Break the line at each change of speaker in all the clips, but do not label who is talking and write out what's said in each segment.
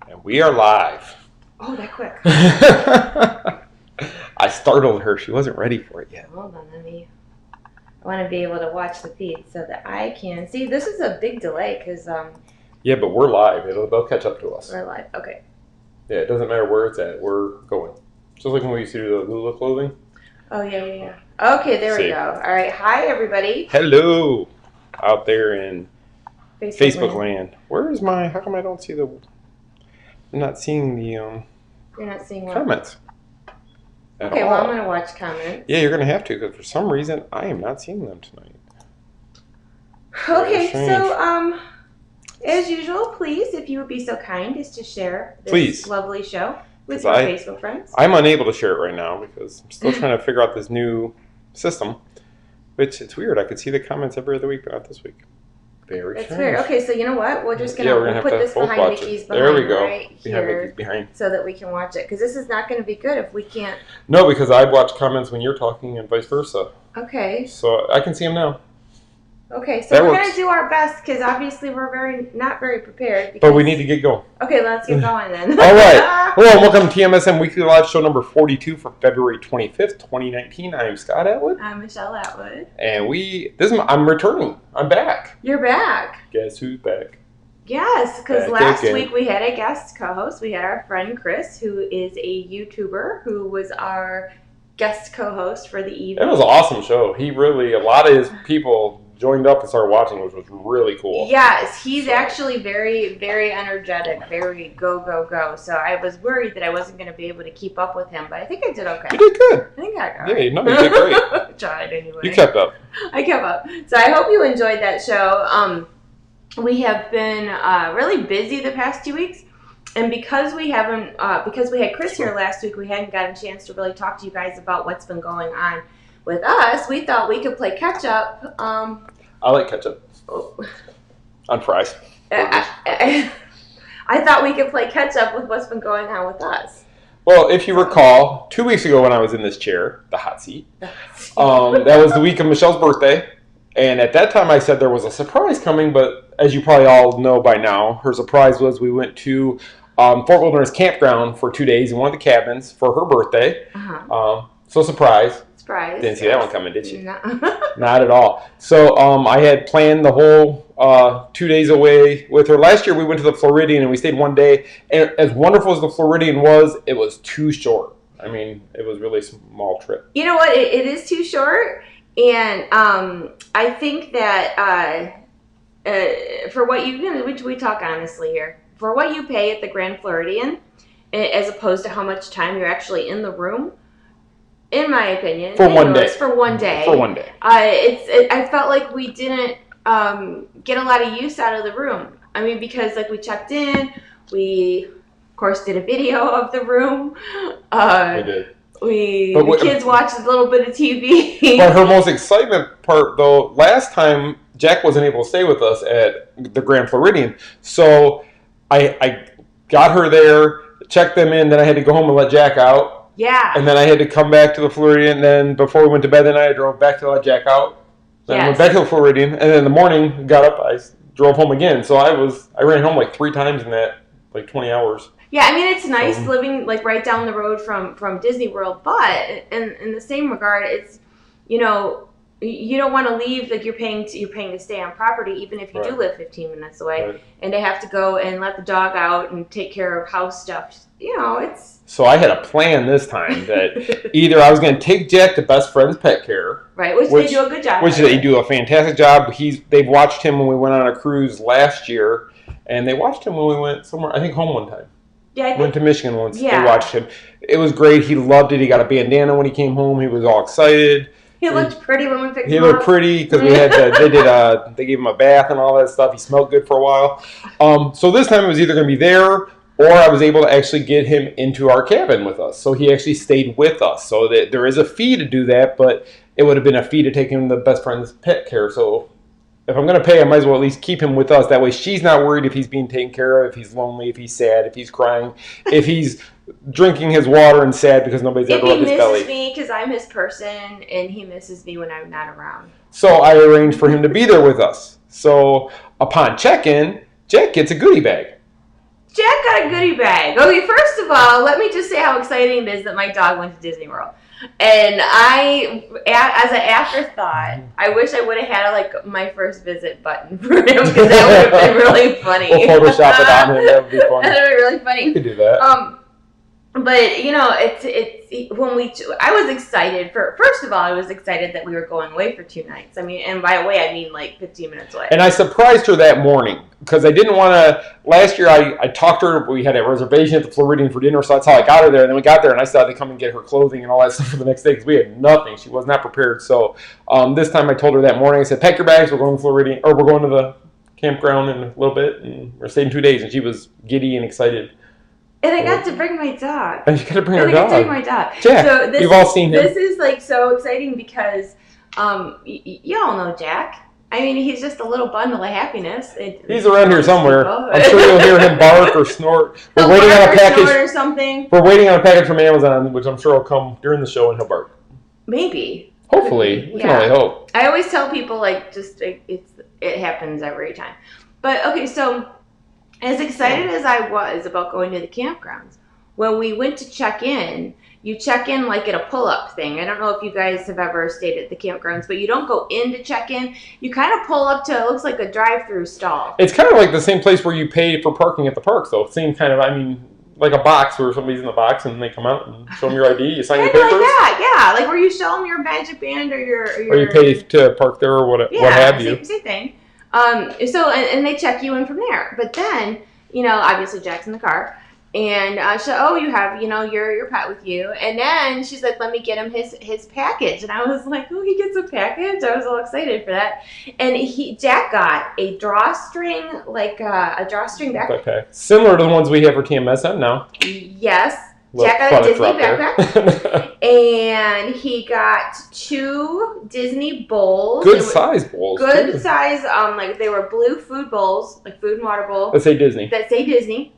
And we are live.
Oh, that quick.
I startled her. She wasn't ready for it yet.
Hold on, I want to be able to watch the feed so that I can see. This is a big delay because
Yeah, but we're live. They'll catch up to us.
we're live. Okay.
Yeah, it doesn't matter where it's at. We're going. Just like when we used to do the Lula clothing.
Oh yeah. Okay, there we go. All right. Hi, everybody.
Hello, out there in Facebook
land.
land. Where is my? How come I don't see the? I'm not seeing the
You're not seeing what?
comments.
Okay, well, I'm going to watch comments.
Yeah, you're going to have to because for some reason I am not seeing them tonight.
Okay, so as usual, please, if you would be so kind as to share this lovely show with your Facebook friends.
I'm unable to share it right now because I'm still trying to figure out this new system, which it's weird. I could see the comments every other week, but not this week. Very strange.
It's weird. Okay, so you know what? We're just gonna put this behind Mickey's behind.
There we go.
Right here,
behind.
so that we can watch it. Because this is not going to be good if we can't.
No, because I watch comments when you're talking and vice versa.
Okay.
So I can see them now.
Okay, so we're gonna do our best because obviously we're not very prepared.
But we need to get going.
Okay, let's get going then.
All right. Hello and welcome to TMSM Weekly Live Show number 42 for February 25th, 2019. I am Scott Atwood.
I'm Michelle Atwood.
And I'm returning. I'm back.
You're back.
Guess who's back?
Yes, because last week we had a guest co-host. We had our friend Chris, who is a YouTuber, who was our guest co-host for the evening.
It was an awesome show. A lot of his people joined up and started watching, which was really cool.
Yes, he's actually very, very energetic, very go. So I was worried that I wasn't going to be able to keep up with him, but I think I did okay.
You did good.
I think I got
you did great.
I tried anyway.
You kept up.
I kept up. So I hope you enjoyed that show. We have been really busy the past 2 weeks. And because we had Chris here last week, we hadn't gotten a chance to really talk to you guys about what's been going on with us. We thought we could play catch up.
I like ketchup on fries.
I thought we could play catch up with what's been going on with us.
Well, if you recall, 2 weeks ago when I was in this chair, the hot seat, that was the week of Michelle's birthday. And at that time I said there was a surprise coming, but as you probably all know by now, her surprise was we went to Fort Wilderness Campground for 2 days in one of the cabins for her birthday. So surprise. Didn't see that one coming, did you?
No.
Not at all. So I had planned the whole 2 days away with her. Last year we went to the Floridian and we stayed 1 day. And as wonderful as the Floridian was, it was too short. I mean, it was really a small trip.
You know what? It is too short. And I think that for what which we talk honestly here, for what you pay at the Grand Floridian, as opposed to how much time you're actually in the room, in my opinion,
for 1 day.
For 1 day.
For 1 day.
I felt like we didn't get a lot of use out of the room. I mean, because like we checked in, we of course did a video of the room.
We did.
The kids watched a little bit of TV.
But her most excitement part, though, last time Jack wasn't able to stay with us at the Grand Floridian, so I got her there, checked them in, then I had to go home and let Jack out.
Yeah.
And then I had to come back to the Floridian, and then before we went to bed that night, I drove back to let Jack out. Then went back to the Floridian, and then in the morning, got up, I drove home again. So I ran home like 3 times in that, like 20 hours.
Yeah, I mean, it's nice living like right down the road from Disney World, but in the same regard, it's, you don't want to leave, like you're paying to stay on property, even if you do live 15 minutes away, and they have to go and let the dog out and take care of house stuff. It's... So
I had a plan this time that either I was going to take Jack to Best Friends Pet Care.
Right, which they do a good job.
Which they do a fantastic job. They've watched him when we went on a cruise last year, and they watched him when we went somewhere, I think home one time.
Yeah,
went to Michigan once. Yeah. They watched him. It was great. He loved it. He got a bandana when he came home. He was all excited.
He looked pretty when we picked him up.
He looked pretty because they gave him a bath and all that stuff. He smelled good for a while. So this time it was either going to be there or I was able to actually get him into our cabin with us. So he actually stayed with us. So there is a fee to do that, but it would have been a fee to take him to Best Friends Pet Care. So if I'm going to pay, I might as well at least keep him with us. That way she's not worried if he's being taken care of, if he's lonely, if he's sad, if he's crying, if he's drinking his water and sad because nobody's ever rubbed his belly.
If he misses me because I'm his person and he misses me when I'm not around.
So I arranged for him to be there with us. So upon check-in, Jack gets a goodie bag.
Jack got a goodie bag. Okay, first of all, let me just say how exciting it is that my dog went to Disney World. And as an afterthought, I wish I would have had like my first visit button for him because that would have been really funny.
We'll Photoshop it on him. That would be funny.
That would be really funny.
We could do that.
But you know, I was excited first of all, I was excited that we were going away for 2 nights. I mean, and by away I mean like 15 minutes away.
And I surprised her that morning because I didn't want to. Last year I talked to her. We had a reservation at the Floridian for dinner, so that's how I got her there. And then we got there, and I still had to come and get her clothing and all that stuff for the next day because we had nothing. She was not prepared. So this time I told her that morning. I said, "Pack your bags. We're going to Floridian, or we're going to the campground in a little bit, and we're staying 2 days." And she was giddy and excited.
And I got to bring my dog.
And you got to bring her dog.
I got to bring my dog.
Jack,
so
you've all seen him.
This is like so exciting because you all know Jack. I mean, he's just a little bundle of happiness.
He's around here somewhere. I'm sure you'll hear him bark or snort. We're waiting on a package
or something.
We're waiting on a package from Amazon, which I'm sure will come during the show, and he'll bark.
Maybe.
Hopefully, we can only hope.
I always tell people like it happens every time. But okay, so. As excited as I was about going to the campgrounds, when we went to check in, you check in like at a pull-up thing. I don't know if you guys have ever stayed at the campgrounds, but you don't go in to check in. You kind of pull up to, it looks like a drive-through stall.
It's kind of like the same place where you pay for parking at the parks, though. Same kind of, I mean, like a box where somebody's in the box and they come out and show them your ID, you sign your papers.
Like that, yeah. Like where you show them your magic band or your...
Or you pay to park there or what have you.
Same thing. And they check you in from there. But then, you know, obviously Jack's in the car. And you have, you know, your pet with you. And then she's like, let me get him his package. And I was like, oh, he gets a package? I was all excited for that. And Jack got a drawstring, a drawstring backpack.
Similar to the ones we have for TMSM now.
Yes. Jack got a Disney backpack. And he got 2 Disney bowls.
Good size bowls.
Good size, they were blue food bowls, like food and water bowl.
That say Disney.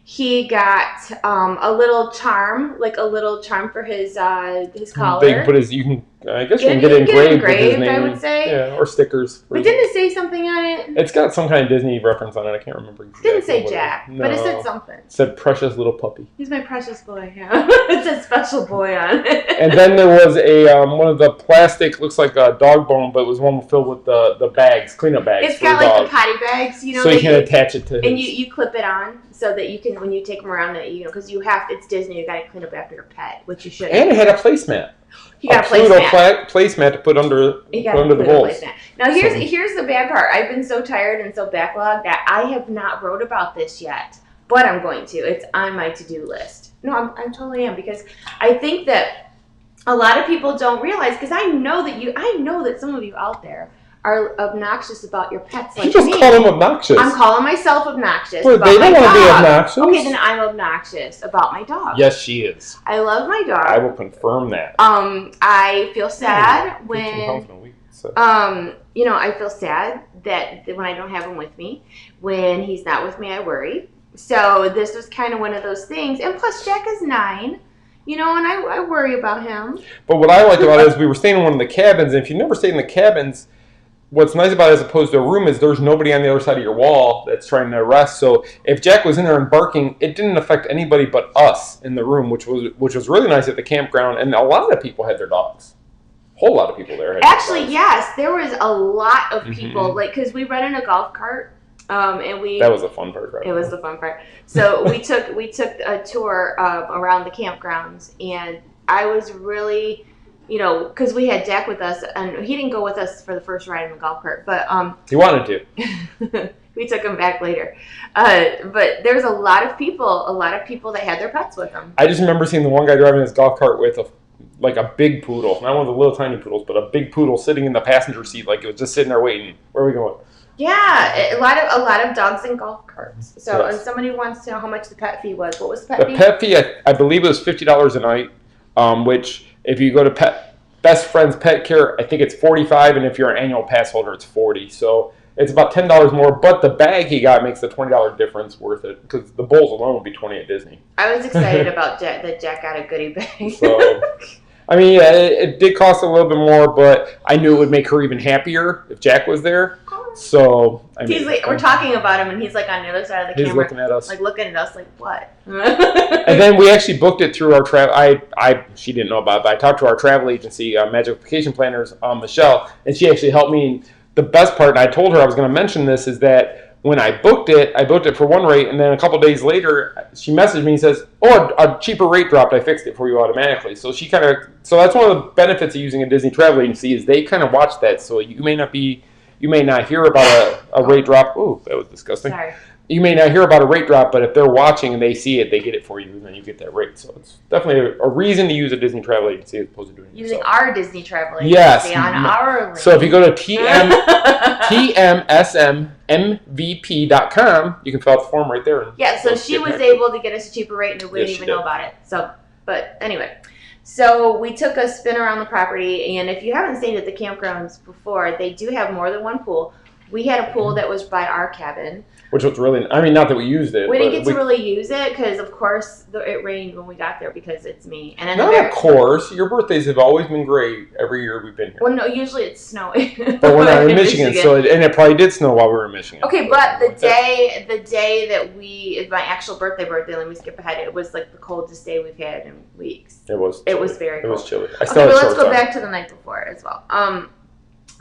He got a little charm for his collar.
They can put you can get it engraved with his name.
I would say.
Yeah, or stickers.
But didn't it say something on it?
It's got some kind of Disney reference on it. I can't remember exactly.
It didn't say Jack, but it said something. It
said precious little puppy.
He's my precious boy. Yeah. It said special boy on it.
And then there was a one of the plastic, looks like a dog bone, but it was one filled with the bags, cleanup bags.
It's got like the potty bags, you know.
So you can attach it to.
And you clip it on so that you can, when you take them around, because it's Disney, you got to clean up after your pet, which you should.
And it had a placemat.
You got a
placemat to put under the bowls.
Now here's the bad part. I've been so tired and so backlogged that I have not wrote about this yet, but I'm going to. It's on my to-do list. No, I totally am, because I think that a lot of people don't realize, because I know that some of you out there are obnoxious about your pets like me.
You just call them obnoxious.
I'm calling myself obnoxious.
Well, they don't want to be obnoxious.
Okay, then I'm obnoxious about my dog.
Yes, she is.
I love my dog.
I will confirm that.
I feel sad when I feel sad that when I don't have him with me. When he's not with me, I worry. So this was kind of one of those things. And plus, Jack is 9. You know, and I worry about him. But
what I liked about it is we were staying in one of the cabins, and if you've never stayed in the cabins, what's nice about it as opposed to a room is there's nobody on the other side of your wall that's trying to rest. So if Jack was in there and barking, it didn't affect anybody but us in the room, which was really nice at the campground. And a lot of people had their dogs. A whole lot of people there had their dogs.
Yes, there was a lot of people, because we rented a golf cart.
That was the fun part, right?
It was the fun part. So we took a tour around the campgrounds, and I was really, because we had Jack with us, and he didn't go with us for the first ride in the golf cart, but
he wanted to.
We took him back later. But there's a lot of people that had their pets with them.
I just remember seeing the one guy driving his golf cart with a big poodle, not one of the little tiny poodles, but a big poodle sitting in the passenger seat, like it was just sitting there waiting. Where are we going?
Yeah, a lot of dogs in golf carts. So if somebody wants to know how much the pet fee was, what was the pet fee?
The pet fee, I believe it was $50 a night, which if you go to Best Friends Pet Care, I think it's $45, and if you're an annual pass holder, it's $40. So it's about $10 more, but the bag he got makes the $20 difference worth it, because the bowls alone would be $20 at Disney.
I was excited about that Jack got a goodie bag.
So, I mean, yeah, it did cost a little bit more, but I knew it would make her even happier if Jack was there. So
he's like, we're talking about him, and he's like on the other side of the camera.
He's looking at us.
Like looking at us like, what?
And then we actually booked it through our travel. She didn't know about it, but I talked to our travel agency, Magic Vacation Planners, Michelle, and she actually helped me. The best part, and I told her I was going to mention this, is that when I booked it for one rate, and then a couple days later, she messaged me and says, "Oh, a cheaper rate dropped. I fixed it for you automatically." So so that's one of the benefits of using a Disney travel agency is they kind of watch that. So you may not hear about a rate drop. Ooh, that was disgusting.
Sorry.
You may not hear about a rate drop, but if they're watching and they see it, they get it for you, and then you get that rate. So it's definitely a reason to use a Disney travel agency as opposed to doing it
using
yourself.
our Disney travel agency
Yes.
on our link.
So if you go to TMSMMVP.com, you can fill out the form right there.
Yeah, so she was able to get us a cheaper rate, and we didn't even know about it. So, but anyway. So we took a spin around the property, and if you haven't stayed at the campgrounds before, they do have more than one pool. We had a pool that was by our cabin.
Which was really, not that we used it.
We didn't get to really use it because, of course, it rained when we got there because it's me. And then
of course. Your birthdays have always been great every year we've been here.
Well, no, usually it's snowing.
But we're not in Michigan, and it probably did snow while we were in Michigan.
Okay, but the day that my actual birthday, let me skip ahead. It was like the coldest day we've had in weeks.
It was.
It was very cold.
It was chilly.
Okay, but let's go back to the night before as well.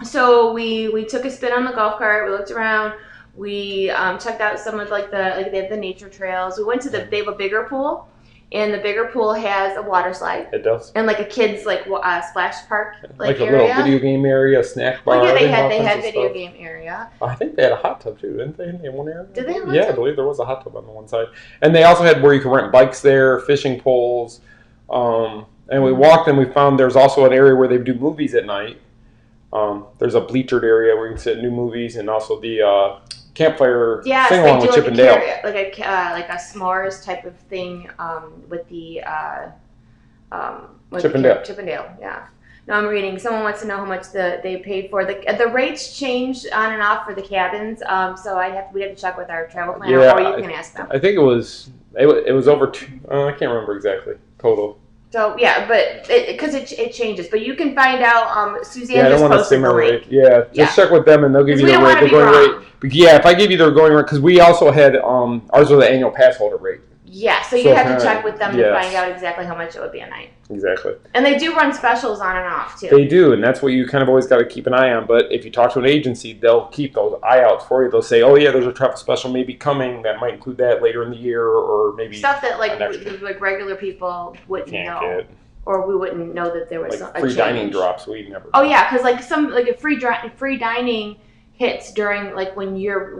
So we took a spin on the golf cart. We looked around. We checked out some of they have the nature trails. We went to they have a bigger pool, and the bigger pool has a water slide.
It does.
And like a kids splash park
like a
area.
little video game area, snack bar.
Well, yeah, they had video game area.
I think they had a hot tub too, didn't they? In one area.
Did they? Have
I believe there was a hot tub on the one side, and they also had where you could rent bikes there, fishing poles, and we walked and we found there's also an area where they do movies at night. There's a bleachered area where you can sit and do movies, and also the campfire sing along with Chip and Dale.
Like a s'mores type of thing with the
Chip and Dale.
Chip and Dale, yeah. No, I'm reading. Someone wants to know how much they paid for the rates changed on and off for the cabins. So we have to check with our travel planner, or you can ask them.
I think it was over I can't remember exactly total.
So yeah, but because it changes, but you can find out. Suzanne just posted the link.
Just check with them and they'll give you the rate. The going rate. But yeah, if I give you the going rate, because we also had ours was the annual pass holder rate.
Yeah, so you have to check with them to find out exactly how much it would be a night.
Exactly.
And they do run specials on and off too.
They do, and that's what you kind of always got to keep an eye on. But if you talk to an agency, they'll keep those eye outs for you. They'll say, "Oh yeah, there's a travel special maybe coming that might include that later in the year, or maybe
stuff that like regular people wouldn't know." Or we wouldn't know that there was a
free
change.
Dining drops. We never.
Oh yeah, because a free dining hits during when you're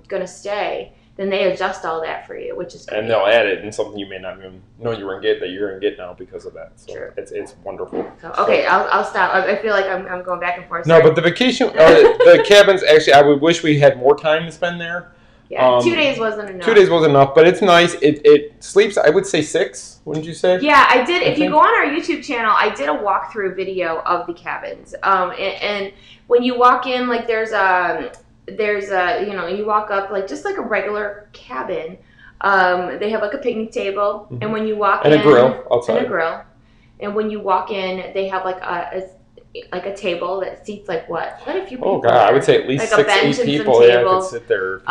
gonna stay, then they adjust all that for you, which is great.
And they'll add it in something you may not even know you were gonna get that you're gonna get now because of that. So
True.
It's wonderful.
So, okay, I'll stop. I feel like I'm going back and forth.
No, but the vacation, the cabins. Actually, I would wish we had more time to spend there.
Yeah, 2 days wasn't enough.
2 days wasn't enough, but it's nice. It sleeps, I would say 6, wouldn't you say?
Yeah, I did. If you go on our YouTube channel, I did a walkthrough video of the cabins. And when you walk in, there's a you walk up just like a regular cabin. They have a picnic table, and when you walk in,
a grill outside.
And a grill. And when you walk in, they have a table that seats quite a few people.
Oh god, I would say at least 6-8 people. Yeah, could sit there.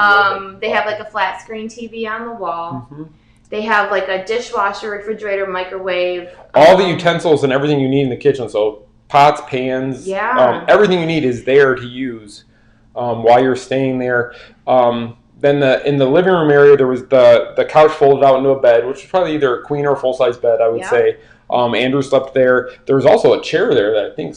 They have a flat screen TV on the wall. Mm-hmm. They have a dishwasher, refrigerator, microwave.
All the utensils and everything you need in the kitchen. So pots, pans, everything you need is there to use while you're staying there. Then in the living room area, there was the couch folded out into a bed, which was probably either a queen or a full size bed, I would say. Andrew slept there. There was also a chair there that I think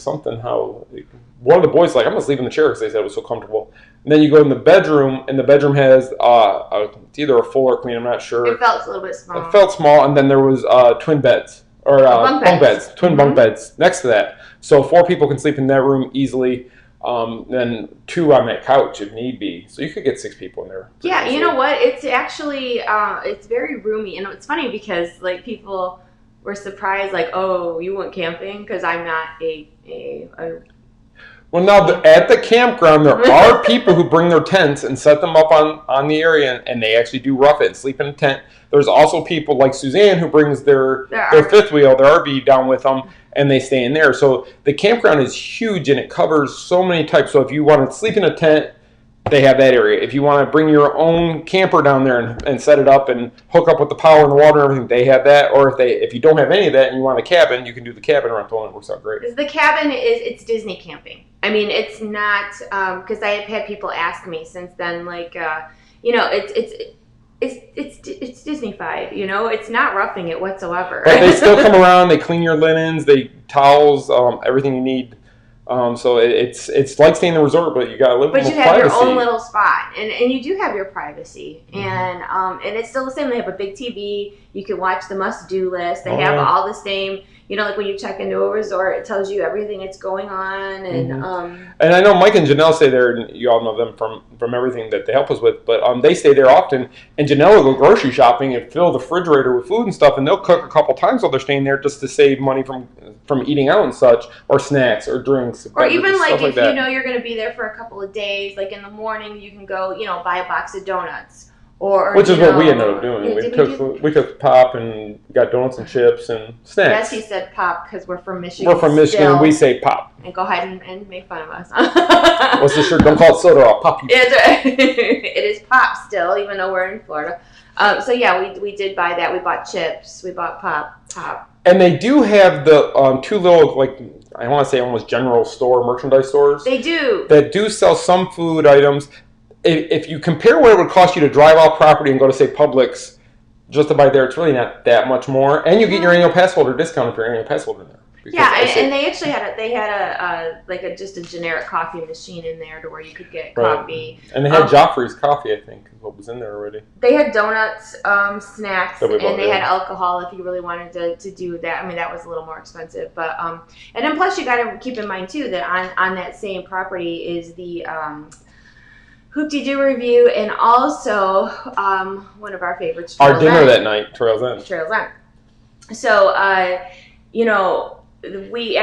one of the boys I'm gonna sleep in the chair because they said it was so comfortable. And then you go in the bedroom, and the bedroom has it's either a full or queen, I'm not sure.
It felt a little bit small.
It felt small, and then there was twin beds or bunk beds, twin bunk beds next to that, so 4 people can sleep in that room easily. Then 2 on that couch if need be, so you could get 6 people in there.
Yeah, you know what? It's actually it's very roomy, and it's funny because people were surprised, oh, you went camping, because I'm not a
Well, now at the campground, there are people who bring their tents and set them up on the area, and they actually do rough it and sleep in a tent. There's also people like Suzanne who brings their fifth wheel, their RV, down with them, and they stay in there. So the campground is huge, and it covers so many types. So if you want to sleep in a tent, they have that area. If you want to bring your own camper down there and set it up and hook up with the power and the water and everything, they have that. Or if you don't have any of that and you want a cabin, you can do the cabin rental, and it works out great.
The cabin it's Disney camping. I mean, it's not because I have had people ask me since then, like it's Disney-fied, it's not roughing it whatsoever.
But they still come around, they clean your linens, towels, everything you need. So it's like staying in the resort, but you gotta live with privacy.
But you have your own little spot, and you do have your privacy, and it's still the same. They have a big TV. You can watch the must-do list. They have all the same. Like when you check into a resort, it tells you everything that's going on, and
and I know Mike and Janelle stay there, and you all know them from everything that they help us with. But they stay there often, and Janelle will go grocery shopping and fill the refrigerator with food and stuff, and they'll cook a couple times while they're staying there just to save money from eating out and such, or snacks or drinks,
or even like if you're going to be there for a couple of days, like in the morning you can go buy a box of donuts. Which
is what we ended up doing. We took pop and got donuts and chips and snacks.
Yes, he said pop because we're from Michigan.
We're from Michigan and we say pop.
And go ahead and make fun of us.
What's the shirt? Don't call it soda, I'll pop you.
It is pop still, even though we're in Florida. So yeah, we did buy that. We bought chips. We bought pop.
And they do have the two little, like, I want to say almost general store, merchandise stores.
They do.
That do sell some food items. If you compare what it would cost you to drive off property and go to, say, Publix, just to buy there, it's really not that much more. And you get your annual pass holder discount if you're an annual pass holder there.
Yeah, and they actually had just a generic coffee machine in there to where you could get coffee.
And they had Joffrey's coffee, I think, is what was in there already.
They had donuts, snacks, and they had alcohol if you really wanted to do that. I mean, that was a little more expensive, but and then plus you got to keep in mind too that on that same property is the Hoop-de-Doo Review, and also one of our favorites,
Trails Our dinner End. That night, Trails End.
Trails End. So, we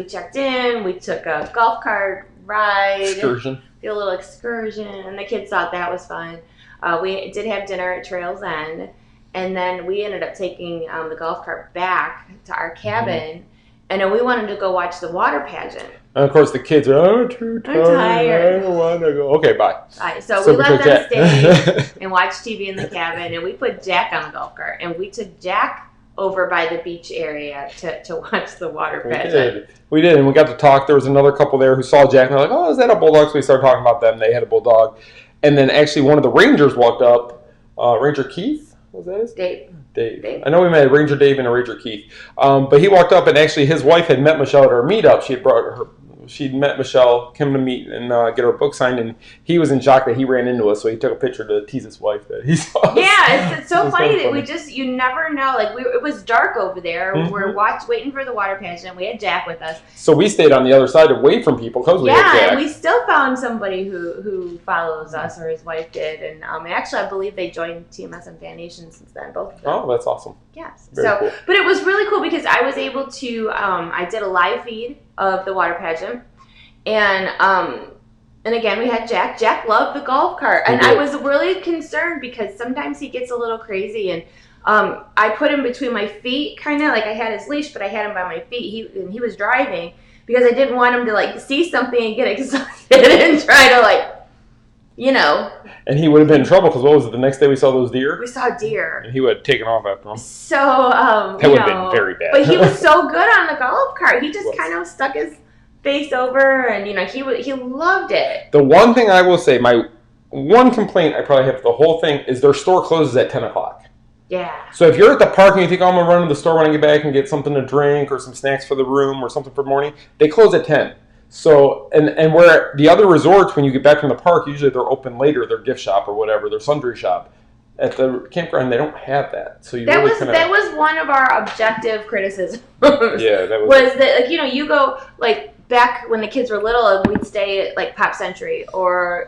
checked in, we took a golf cart ride.
Excursion.
Did a little excursion, and the kids thought that was fun. We did have dinner at Trails End, and then we ended up taking the golf cart back to our cabin, and then we wanted to go watch the water pageant.
And of course, the kids are, too tired.
I'm tired.
I don't want to go. Okay, bye.
Right, so we let them stay and watch TV in the cabin, and we put Jack on the golf cart, and we took Jack over by the beach area to watch the water pageant.
We did, and we got to talk. There was another couple there who saw Jack, and they're like, oh, is that a bulldog? So we started talking about them. They had a bulldog. And then actually one of the rangers walked up, Ranger Keith, was that his?
Dave.
I know we met Ranger Dave and a Ranger Keith. But he walked up, and actually his wife had met Michelle at our meetup. She'd met Michelle, came to meet and get her book signed, and he was in shock that he ran into us, so he took a picture to tease his wife that he saw us.
Yeah, it's so funny that you never know. Like, it was dark over there. We're waiting for the water pageant. We had Jack with us.
So we stayed on the other side away from people because we had Jack.
Yeah, and we still found somebody who follows us, or his wife did. And actually, I believe they joined TMSM Fan Nation since then, both of them.
Oh, that's awesome.
Yes.
Very cool.
But it was really cool because I was able to, I did a live feed of the water pageant. And again, we had Jack. Jack loved the golf cart. And I was really concerned because sometimes he gets a little crazy. And I put him between my feet, kind of like I had his leash, but I had him by my feet. He was driving because I didn't want him to, like, see something and get excited and try to, like, And
he would have been in trouble because what was it? The next day we saw those deer?
We saw deer.
And he would have taken off after them.
So,
that would have been very bad.
But he was so good on the golf cart. He just kind of stuck his face over, and he loved it.
The one thing I will say, my one complaint I probably have for the whole thing is their store closes at 10 o'clock.
Yeah. So
if you're at the park and you think, I'm going to run to the store when I get back and get something to drink or some snacks for the room or something for the morning, they close at 10. So, and where the other resorts, when you get back from the park, usually they're open later, their gift shop or whatever, their sundry shop. At the campground, they don't have that. So that
was one of our objective criticisms.
Yeah, that was
that, like, you go, like, back when the kids were little, we'd stay at like Pop Century or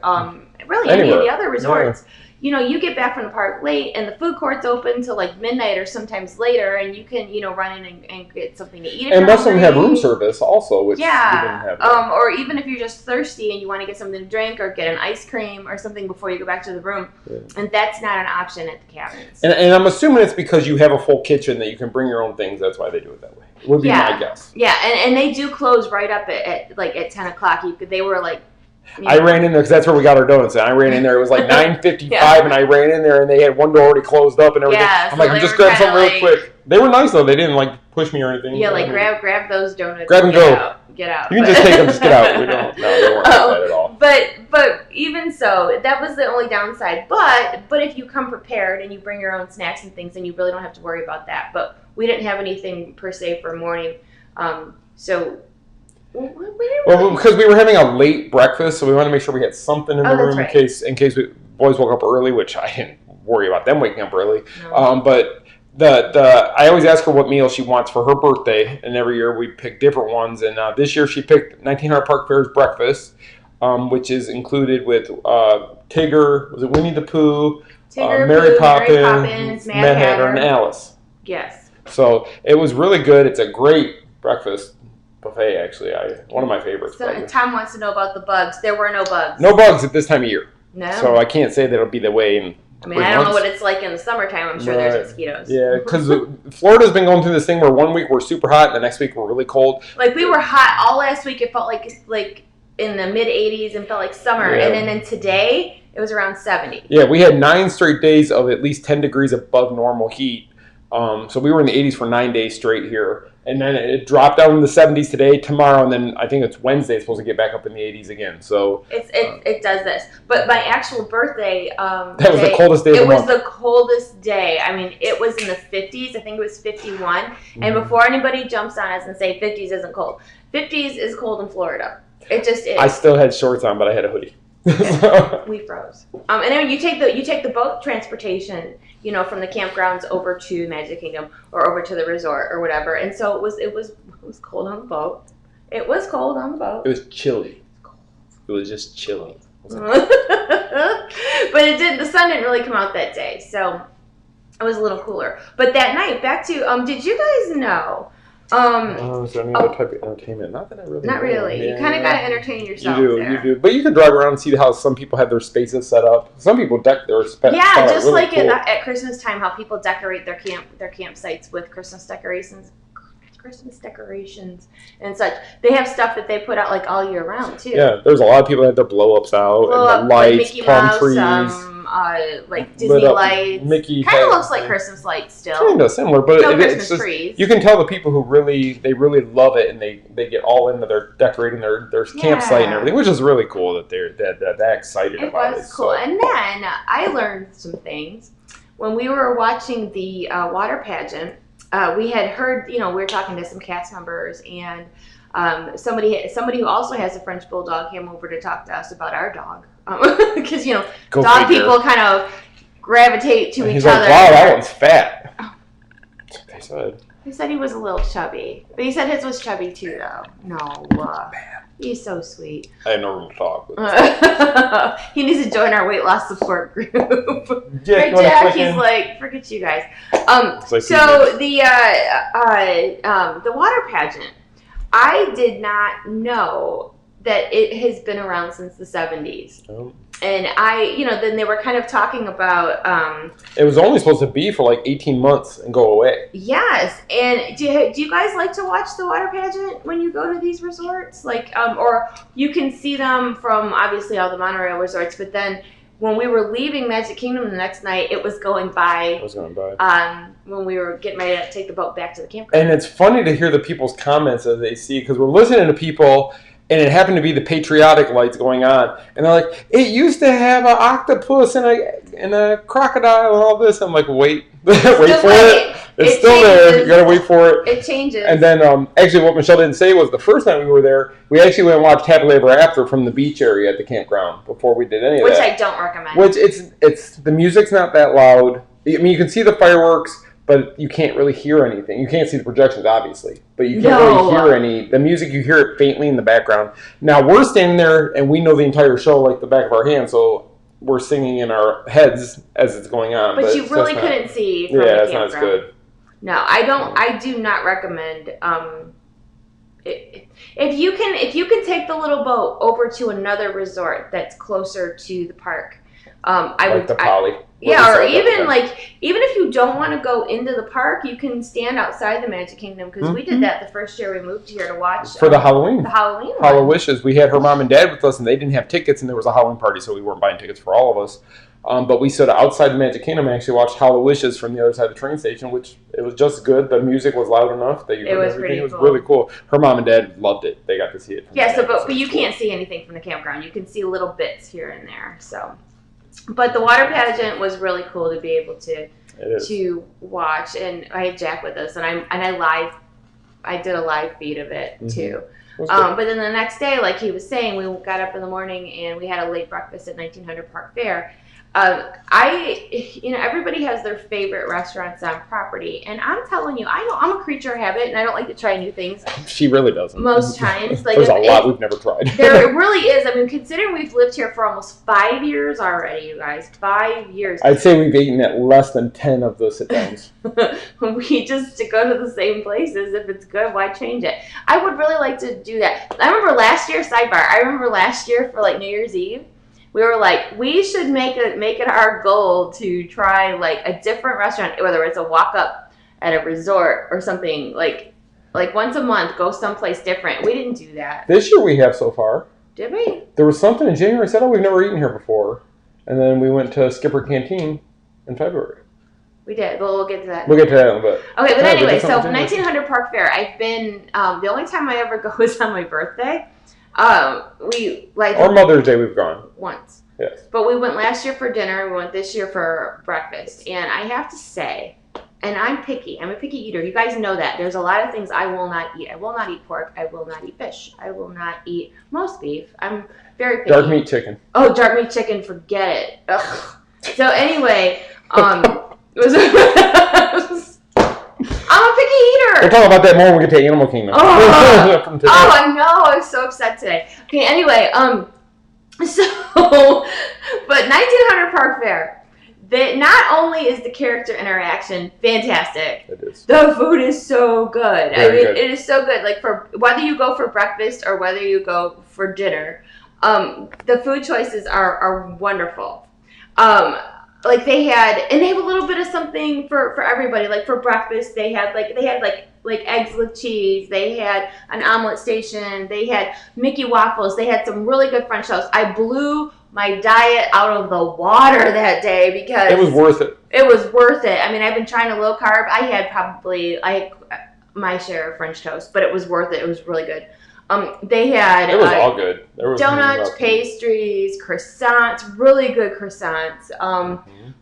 really any of the other resorts. Yeah. You know, you get back from the park late, and the food court's open till like midnight or sometimes later, and you can, run in and get something to eat.
And most of them have room service also, which we didn't have.
Or even if you're just thirsty and you want to get something to drink or get an ice cream or something before you go back to the room, and that's not an option at the cabins.
And I'm assuming it's because you have a full kitchen that you can bring your own things. That's why they do it that way. Would be my guess.
Yeah, and they do close right up at 10 o'clock. They were like.
I ran in there because that's where we got our donuts. And I ran in there. It was like 9:55, and I ran in there, and they had one door already closed up and everything. I'm like, I'm just grab something real quick. They were nice though. They didn't like push me or anything.
Yeah, like grab those donuts.
Grab and go.
Get out.
You can just take them. Just get out. We don't. No, they weren't like that at all.
But even so, that was the only downside. But if you come prepared and you bring your own snacks and things, then you really don't have to worry about that. But we didn't have anything per se for morning, so.
Well, because we were having a late breakfast, so we wanted to make sure we had something in the room in case we boys woke up early, which I didn't worry about them waking up early. No. But I always ask her what meal she wants for her birthday, and every year we pick different ones. And this year she picked 1900 Park Fair's breakfast, which is included with Tigger, was it Winnie the Pooh, Mary Poppins, Mad Hatter, and Alice.
Yes.
So it was really good. It's a great breakfast. Buffet, actually, one of my favorites.
So Tom wants to know about the bugs. There were no bugs.
No bugs at this time of year.
No.
So I can't say that it'll be the way in.
I don't know what it's like in the summertime. I'm sure there's mosquitoes. Yeah,
because Florida's been going through this thing where one week we're super hot, and the next week we're really cold.
Like we were hot all last week. It felt like in the mid 80s and felt like summer, and then today it was around 70.
Yeah, we had 9 straight days of at least 10 degrees above normal heat. So we were in the 80s for 9 days straight here. And then it dropped down in the 70s today, tomorrow, and then I think it's Wednesday. It's supposed to get back up in the 80s again. So
it does this. But my actual birthday,
that was the coldest day of the month.
It was the coldest day. I mean, it was in the 50s. I think it was 51. Mm-hmm. And before anybody jumps on us and say 50s isn't cold, 50s is cold in Florida. It just is.
I still had shorts on, but I had a hoodie.
Yeah, we froze. And then you take the boat transportation, from the campgrounds over to Magic Kingdom or over to the resort or whatever. And so it was cold on the boat. It was cold on the boat.
It was chilly. It was just chilly.
But the sun didn't really come out that day, so it was a little cooler. But that night, back to did you guys know?
Is there any other type of entertainment? Not that I really.
Not really. Yeah. You kind of got to entertain yourself.
You do. But you can drive around and see how some people have their spaces set up. Some people deck their space.
Yeah, just really like cool. At Christmas time, how people decorate their campsites with Christmas decorations and such. They have stuff that they put out like all year round too.
Yeah, there's a lot of people that have their blow-ups out and the lights, like palm trees.
Like Disney lights.
Mickey
kind of looks like Christmas lights still.
Kind of similar, but
it's just, trees.
You can tell the people who really love it, and they get all into their decorating their campsite and everything, which is really cool that they're that excited about it.
It was cool. So. And then I learned some things when we were watching the water pageant. We had heard, we were talking to some cast members, and somebody who also has a French bulldog came over to talk to us about our dog. Because, dog people kind of gravitate to each other. He's like,
wow, that one's fat. That's what they said.
He said he was a little chubby. But he said his was chubby too, though. No. He's so sweet.
I have no room to talk.
He needs to join our weight loss support group.
Jack,
right, Jack, he's like, forget you guys. So the water pageant, I did not know that it has been around since the 70s. Oh. And then they were kind of talking about...
it was only supposed to be for like 18 months and go away.
Yes. And do you guys like to watch the water pageant when you go to these resorts? Like, or you can see them from, obviously, all the monorail resorts, but then when we were leaving Magic Kingdom the next night, it was going by. When we were getting ready to take the boat back to the campground.
And it's funny to hear the people's comments as they see, because we're listening to people... And it happened to be the patriotic lights going on. And they're like, it used to have an octopus and a crocodile and all this. I'm like, wait for it. It's still there. You got to wait for it.
It changes.
And then actually what Michelle didn't say was the first time we were there, we actually went and watched Happily Ever After from the beach area at the campground before we did any of that.
Which I don't recommend.
Which the music's not that loud. I mean, you can see the fireworks, but you can't really hear anything. You can't see the projections, obviously, but you can't really hear any. The music, you hear it faintly in the background. Now, we're standing there, and we know the entire show like the back of our hand, so we're singing in our heads as it's going on.
But you really couldn't see from the
campground.
It's not as good. No, I do not recommend. If you can take the little boat over to another resort that's closer to the park, I would.
The Poly.
Or even if you don't want to go into the park, you can stand outside the Magic Kingdom, because we did that the first year we moved here to watch
for the Halloween.
The Halloween
Hallowishes. We had her mom and dad with us, and they didn't have tickets, and there was a Halloween party, so we weren't buying tickets for all of us. But we stood outside the Magic Kingdom and actually watched Hallowishes from the other side of the train station, which it was just good. The music was loud enough that you heard everything. It was really cool. Her mom and dad loved it. They got to see it.
But you can't see anything from the campground. You can see little bits here and there. So, but the water pageant was really cool to be able to watch, and I had Jack with us, and I did a live feed of it too. But then the next day, like he was saying, we got up in the morning and we had a late breakfast at 1900 Park Fair. Everybody has their favorite restaurants on property, and I'm telling you, I'm a creature of habit, and I don't like to try new things.
She really doesn't.
Most times,
there's a lot we've never tried.
There really is. I mean, considering we've lived here for almost 5 years already, you guys, 5 years.
I'd say we've eaten at less than 10 of those sit-downs.
We just to go to the same places. If it's good, why change it? I would really like to do that. I remember last year, for like New Year's Eve, we were like, we should make it our goal to try like a different restaurant, whether it's a walk up at a resort or something, like once a month, go someplace different. We didn't do that.
This year we have so far.
Did we?
There was something in January. I said, we've never eaten here before. And then we went to Skipper Canteen in February.
We did, but we'll get to that.
We'll get to that in a bit.
Okay, but anyway, so 1900 Park Fair, I've been, the only time I ever go is on my birthday.
Or Mother's Day we've gone.
Once.
Yes.
But we went last year for dinner, we went this year for breakfast. And I have to say, and I'm picky. I'm a picky eater. You guys know that. There's a lot of things I will not eat. I will not eat pork. I will not eat fish. I will not eat most beef. I'm very picky.
Dark meat chicken.
Oh, dark meat chicken, forget it. Ugh. So anyway, I'm a picky eater.
We'll talk about that more when we get to Animal Kingdom.
I know. I'm so upset today. Okay, anyway, but 1900 Park Fair, not only is the character interaction fantastic,
it is.
The food is so good.
Good.
It is so good. Like, for whether you go for breakfast or whether you go for dinner, the food choices are wonderful. They have a little bit of something for everybody. Like for breakfast, they had eggs with cheese. They had an omelet station. They had Mickey waffles. They had some really good French toast. I blew my diet out of the water that day because
it was worth it.
It was worth it. I mean, I've been trying a low carb. I had my share of French toast, but it was worth it. It was really good. They had
it was all good. There was
donuts, pastries, croissants, really good croissants.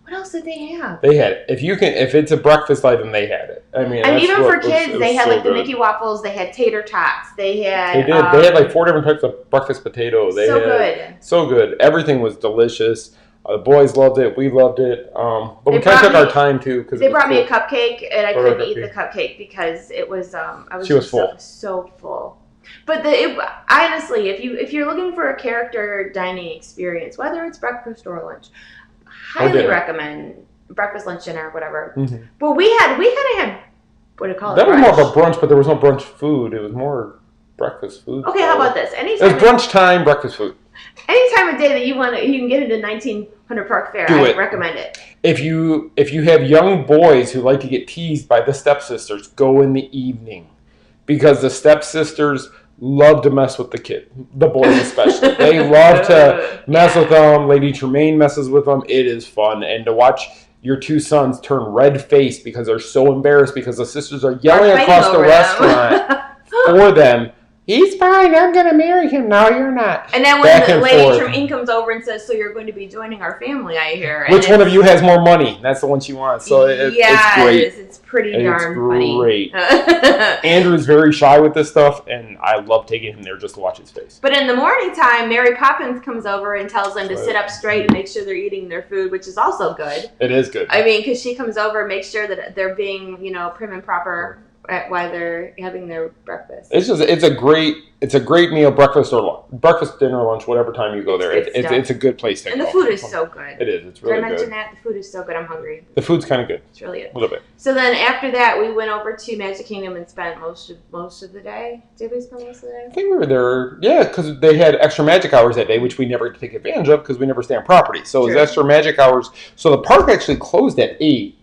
What else did they have?
They had if it's a breakfast item, they had it. I mean,
and even for kids, they had the Mickey waffles. They had tater tots. They had
they had like 4 different types of breakfast potato. So good. Everything was delicious. The boys loved it. We loved it. But we kind of took our time too because
they brought me a cupcake, and I couldn't eat the cupcake because it was
she was full.
So full. But honestly, if you're looking for a character dining experience, whether it's breakfast or lunch, highly recommend breakfast, lunch, dinner, whatever. Mm-hmm. But we kind of had what do you call it?
That was more of a brunch, but there was no brunch food. It was more breakfast food.
Okay, how about this?
It was brunch time, breakfast food.
Any time of day that you can get into 1900 Park Fair, I recommend it.
If you have young boys who like to get teased by the stepsisters, go in the evening. Because the stepsisters love to mess with the boys especially. They love to mess with them. Lady Tremaine messes with them. It is fun. And to watch your 2 sons turn red-faced because they're so embarrassed because the sisters are yelling across the restaurant for them. He's fine. I'm going to marry him. No, you're not.
And then when the lady from Inc. comes over and says, so you're going to be joining our family, I hear.
Which one of you has more money? That's the one she wants. So it's great.
It's pretty darn funny.
It's great. Andrew's very shy with this stuff, and I love taking him there just to watch his face.
But in the morning time, Mary Poppins comes over and tells them to sit up straight and make sure they're eating their food, which is also good.
It is good.
I mean, because she comes over and makes sure that they're being, prim and proper while they're having their breakfast.
It's a great meal, breakfast, dinner, lunch, whatever time you go there. It's a good place to go.
And the food is so good.
It is. It's really good.
Did I mention that? The food is so good. I'm hungry.
The food's kind of good.
It's really good.
A little bit.
So then after that, we went over to Magic Kingdom and spent most of the day. Did we spend most of the day?
I think we were there, because they had extra magic hours that day, which we never take advantage of because we never stay on property. So it was extra magic hours. So the park actually closed at 8.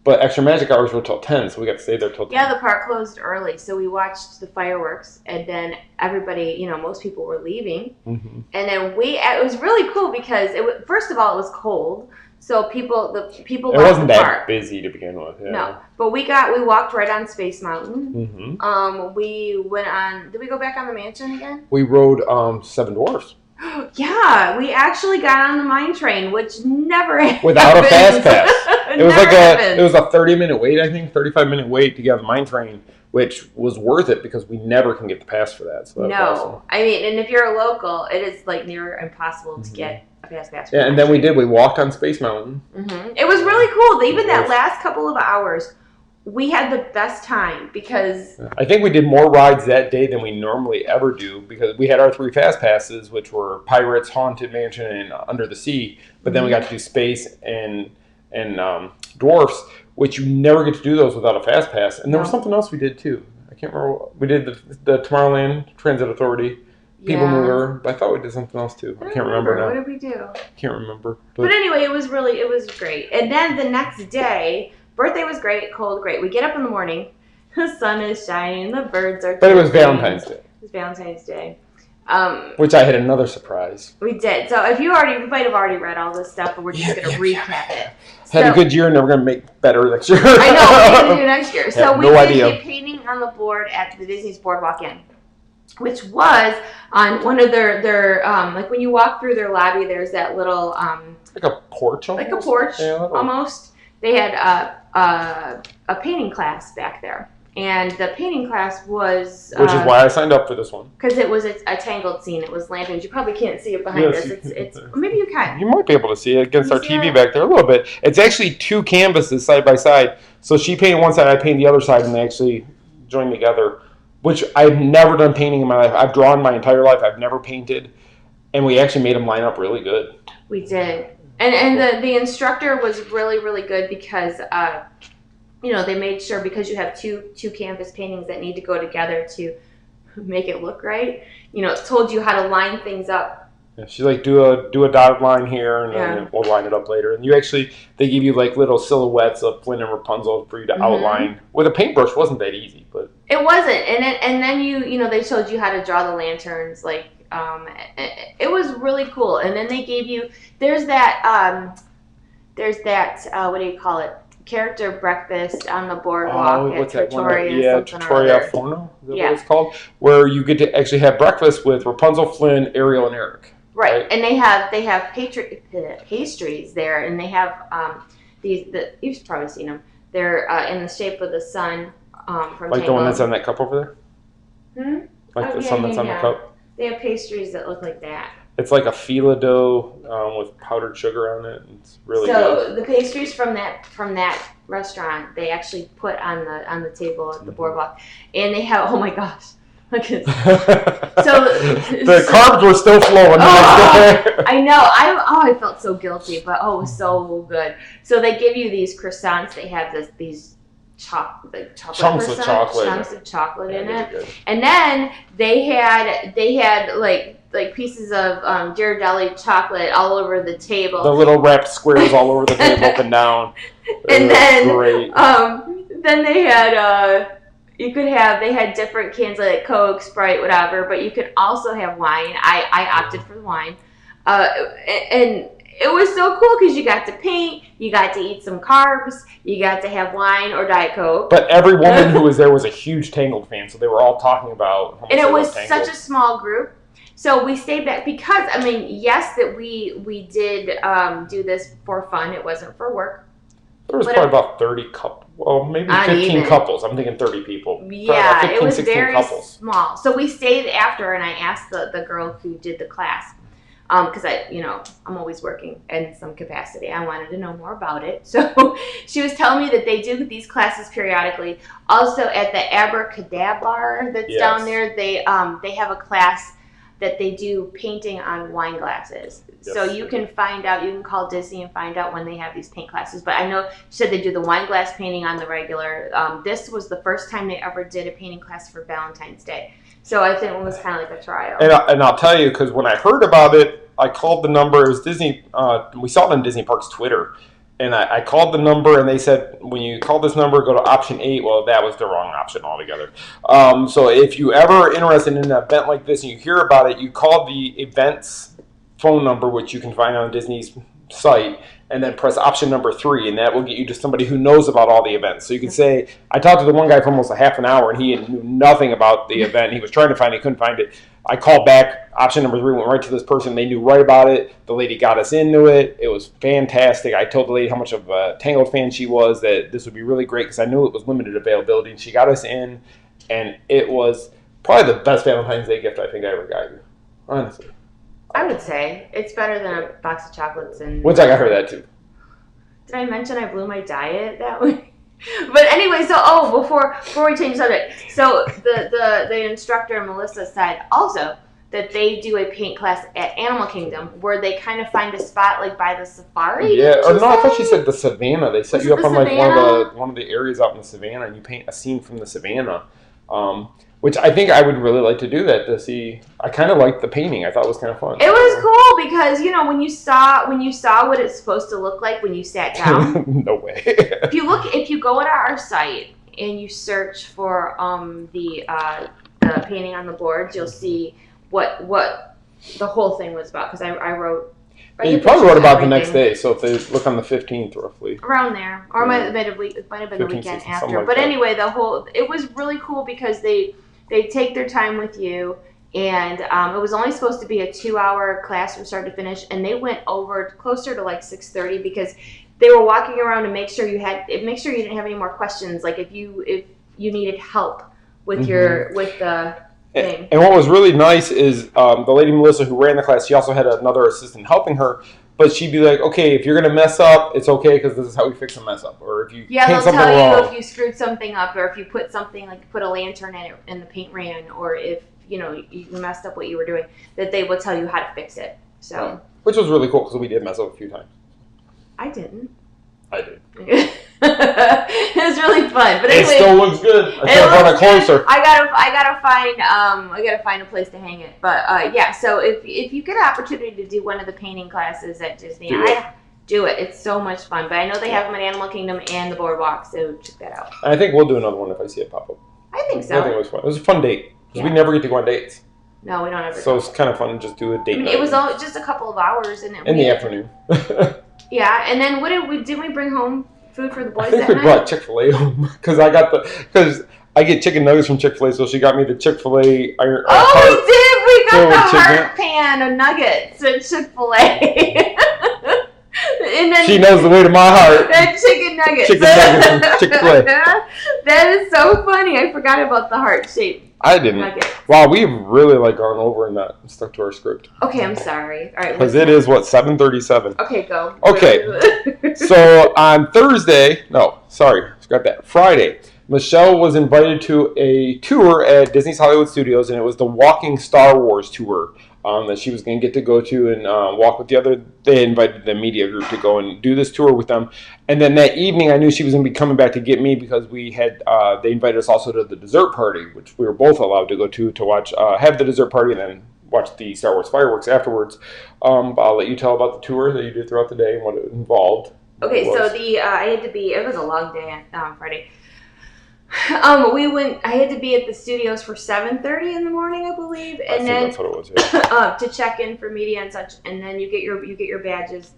But extra magic hours were till 10, so we got to stay there till 10.
Yeah, the park closed early, so we watched the fireworks, and then everybody, most people were leaving.
Mm-hmm.
And then it was really cool because, first of all, it was cold, so the people left the park. It
wasn't that busy to begin with. Yeah.
No, but we walked right on Space Mountain.
Mm-hmm.
We went on, did we go back on the mansion again?
We rode Seven Dwarfs.
Yeah, we actually got on the mine train, which never happened.
Without a fast pass. It was a 30-minute wait, I think, 35-minute wait to get on the mine train, which was worth it because we never can get the pass for that. So awesome.
I mean, and if you're a local, it is like near impossible to get a fast pass.
Yeah, and then we walked on Space Mountain.
Mm-hmm. It was really cool. Even that last couple of hours, we had the best time because...
I think we did more rides that day than we normally ever do because we had our 3 fast passes, which were Pirates, Haunted Mansion, and Under the Sea. But then we got to do Space and Dwarfs, which you never get to do those without a fast pass. And there was something else we did too. I can't remember. We did the Tomorrowland Transit Authority, People Mover. But I thought we did something else too. I can't remember now.
What did we do?
Can't remember.
But anyway, it was great. And then the next day... Birthday was great, cold, great. We get up in the morning, the sun is shining, the birds are...
But it was Valentine's Day.
It was Valentine's Day.
Which I had another surprise.
We did. So if you might have already read all this stuff, but we're just going to recap it.
Had a good year and we're going to make better next year.
I know, we're going to do next year. So we did
a
painting on the board at the Disney's Boardwalk Inn, which was on one of their like when you walk through their lobby, there's that little...
like a porch almost?
Like a porch, almost. They had a painting class back there. And the painting class was...
Which is why I signed up for this one.
Because it was a tangled scene. It was lanterns. You probably can't see it behind us. It's maybe you can.
You might be able to see it against our TV back there a little bit. It's actually 2 canvases side by side. So she painted one side, I painted the other side, and they actually joined together. Which I've never done painting in my life. I've drawn my entire life. I've never painted. And we actually made them line up really good.
We did. And the instructor was really, really good because, they made sure because you have two canvas paintings that need to go together to make it look right. It told you how to line things up.
Yeah, she's like, do a dotted line here, and then we'll line it up later. And they give you like little silhouettes of Flynn and Rapunzel for you to outline. With a paintbrush, wasn't that easy, but
it wasn't. And then they showed you how to draw the lanterns, like. It was really cool, and then they gave you. There's that. What do you call it? Character breakfast on the boardwalk at Trattoria.
Trattoria Forno. Is that what it's called? Where you get to actually have breakfast with Rapunzel, Flynn, Ariel, and Eric.
Right, and they have pastries there, and they have you've probably seen them. They're in the shape of the sun from
like
Tangled.
the one that's on that cup over
there.
Like the sun that's on the cup.
They have pastries that look like that.
It's like a fila dough with powdered sugar on it. It's really good.
So the pastries from that restaurant, they actually put on the table at the boardwalk, and they have. Oh my gosh! Look at
the carbs were still flowing.
I know. I felt so guilty, but it was so good. So they give you these croissants. They have these. Chunks of chocolate in it, and then they had like pieces of Ghirardelli chocolate all over the table.
The little wrapped squares all over the table, up and down.
And then they had they had different cans like Coke, Sprite, whatever, but you could also have wine. I opted for the wine, and it was so cool because you got to paint, you got to eat some carbs, you got to have wine or Diet Coke.
But every woman who was there was a huge Tangled fan, so they were all talking about how much
and it
they
was
love Tangled.
such a small group. So we stayed back because, I mean, yes, that we did do this for fun. It wasn't for work.
There was probably about 30 couples. Well, maybe 15 couples. I'm thinking 30 people.
Yeah,
15,
it was
16
very
couples.
small. So we stayed after, and I asked the girl who did the class, because I'm always working in some capacity. I wanted to know more about it. So she was telling me that they do these classes periodically. Also at the Abracadabra that's down there, they have a class that they do painting on wine glasses. Yes. So you can call Disney and find out when they have these paint classes. But I know she said they do the wine glass painting on the regular. This was the first time they ever did a painting class for Valentine's Day. So I think it was kind of like a trial.
And I'll tell you, because when I heard about it, I called the number. It was Disney. We saw it on Disney Parks Twitter. And I called the number, and they said, when you call this number, go to option 8. Well, that was the wrong option altogether. So if you ever are interested in an event like this and you hear about it, you call the events phone number, which you can find on Disney's site, and then press option number 3, and that will get you to somebody who knows about all the events. So you can say, I talked to the one guy for almost a half an hour, and he knew nothing about the event. He was trying to find it, couldn't find it. I called back, option number 3, went right to this person. They knew right about it. The lady got us into it. It was fantastic. I told the lady how much of a Tangled fan she was, that this would be really great because I knew it was limited availability, and she got us in, and it was probably the best Valentine's Day gift I think I ever got you, honestly.
I would say it's better than a box of chocolates. And
once I got her that too.
Did I mention I blew my diet that way? But anyway, so before we change subject, so the instructor Melissa said also that they do a paint class at Animal Kingdom where they kind of find a spot like by the safari.
Yeah, or no, I thought she said the savannah. They set you up on like one of the areas out in the savannah, and you paint a scene from the savannah. Which I think I would really like to do that to see. I kind of liked the painting. I thought it was kind of fun.
It was cool because when you saw what it's supposed to look like when you sat down.
No way.
if you go to our site and you search for the painting on the boards, you'll see what the whole thing was about. Because I wrote.
And you probably wrote about the next day. So if they look on the 15th roughly.
Around there, or it might have been the weekend 16, after. Like but anyway, it was really cool because they take their time with you, and it was only supposed to be a 2-hour class from start to finish, and they went over closer to like 6:30 because they were walking around to make sure you didn't have any more questions, like if you needed help with the thing.
And what was really nice is the lady Melissa who ran the class, she also had another assistant helping her. But she'd be like, okay, if you're going to mess up, it's okay because this is how we fix a mess up. Or if you paint something wrong. Yeah, they'll tell you
if you screwed something up or if you put something, like put a lantern in it and the paint ran, or if, you messed up what you were doing, that they will tell you how to fix it. So,
which was really cool because we did mess up a few times.
I didn't.
I did.
It was really fun, but anyway,
it still looks good. I should have brought it closer.
I gotta find a place to hang it. But yeah, so if you get an opportunity to do one of the painting classes at Disney, do it. It's so much fun. But I know they have them at Animal Kingdom and the Boardwalk, so check that out.
I think we'll do another one if I see it pop up.
I think so.
I think it was fun. It was a fun date because we never get to go on dates.
No, we don't ever.
So it's kind of fun to just do a date.
It was just a couple of hours, and
in the afternoon.
Yeah, and then didn't we bring home food for the boys?
I think we brought Chick-fil-A home because I get chicken nuggets from Chick-fil-A, so she got me the Chick-fil-A.
We did. We got the heart pan of nuggets at Chick-fil-A. And then
she knows the way to my heart.
And chicken nuggets.
Chicken nuggets from Chick-fil-A.
That is so funny. I forgot about the heart shape.
I didn't. Nuggets. Wow, we've really gone over and not stuck to our script.
Okay, I'm sorry. All right.
Because it is 7:37.
Okay, go.
Okay. So on Friday, Michelle was invited to a tour at Disney's Hollywood Studios, and it was the Walking Star Wars tour that she was going to get to go to and walk with the other. They invited the media group to go and do this tour with them. And then that evening, I knew she was going to be coming back to get me because we had. They invited us also to the dessert party, which we were both allowed to go to watch, have the dessert party, and then watch the Star Wars fireworks afterwards. But I'll let you tell about the tour that you did throughout the day and what it involved.
Okay, so I had to be. It was a long day on Friday. We went. I had to be at the studios for 7:30 in the morning, I believe, and then
that's what it was. Yeah.
to check in for media and such, and then you get your badges,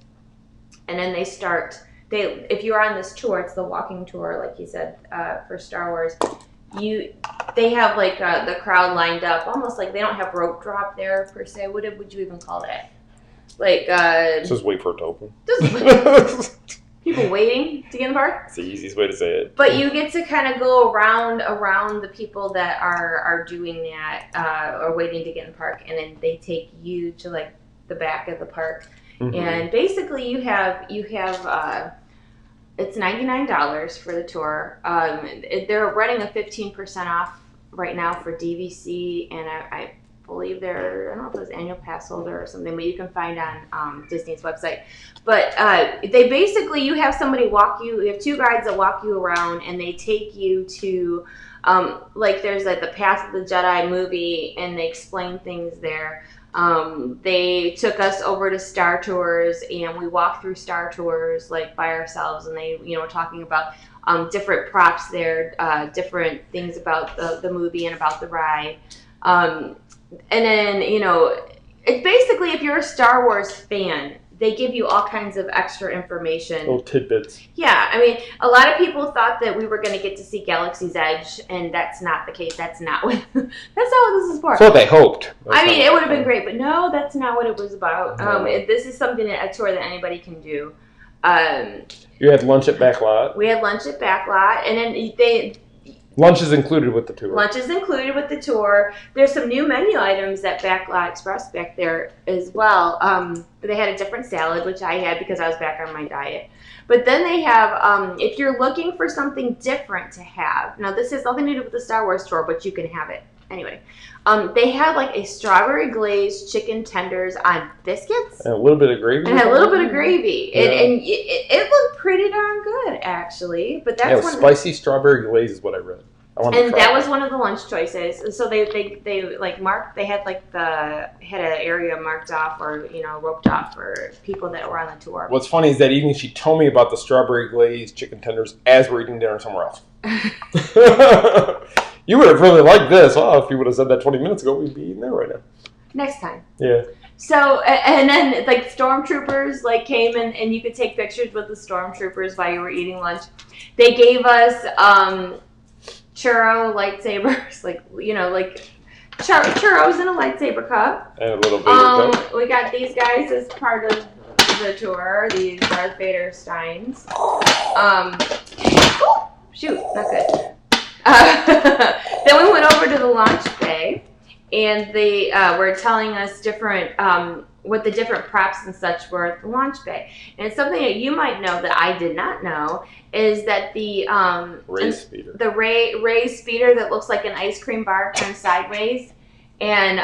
and then they start. If you're on this tour, it's the walking tour, like you said, for Star Wars. They have like the crowd lined up, almost like they don't have rope drop there per se. What would you even call that? Like
just wait for it to open.
People waiting to get in the park.
It's the easiest way to say it.
But you get to kind of go around the people that are doing that or waiting to get in the park, and then they take you to like the back of the park, and basically you have it's $99 for the tour. They're running a 15% off right now for DVC, and I believe I don't know if it was annual pass holder or something, but you can find on Disney's website. But they basically, you have somebody you have two guides that walk you around, and they take you to, like there's like the Path of the Jedi movie, and they explain things there. They took us over to Star Tours, and we walked through Star Tours like by ourselves, and they, were talking about different props there, different things about the movie and about the ride. And then, it's basically, if you're a Star Wars fan, they give you all kinds of extra information.
Little tidbits.
Yeah, I mean, a lot of people thought that we were going to get to see Galaxy's Edge, and that's not the case. That's not what this is for.
That's what they hoped.
It would have been great, but no, that's not what it was about. This is something a tour that anybody can do.
You had lunch at Backlot.
We had lunch at Backlot, and then
lunch is included with the tour.
Lunch is included with the tour. There's some new menu items at Backlot Express back there as well. They had a different salad, which I had because I was back on my diet. But then they have, if you're looking for something different to have, now this has nothing to do with the Star Wars tour, but you can have it. Anyway, they had like a strawberry glazed chicken tenders on biscuits.
And a little bit of gravy.
And a little bit of gravy. Yeah. And it looked pretty darn good, actually. But that's
spicy strawberry glaze is what I read.
That was one of the lunch choices. So they like marked. They had like had an area marked off or roped off for people that were on the tour.
What's funny is that evening she told me about the strawberry glazed chicken tenders as we're eating dinner somewhere else. You would have really liked this. Oh, if you would have said that 20 minutes ago, we'd be eating there right now.
Next time.
Yeah.
So, and then like stormtroopers like came and you could take pictures with the stormtroopers while you were eating lunch. They gave us churro lightsabers, like churros in a lightsaber cup.
And a little Vader cup.
We got these guys as part of the tour. These Darth Vader steins. Shoot, not good. Then we went over to the launch bay, and they were telling us what the different props and such were at the launch bay. And it's something that you might know that I did not know is that the
Ray's speeder.
The Ray's speeder that looks like an ice cream bar turned sideways, and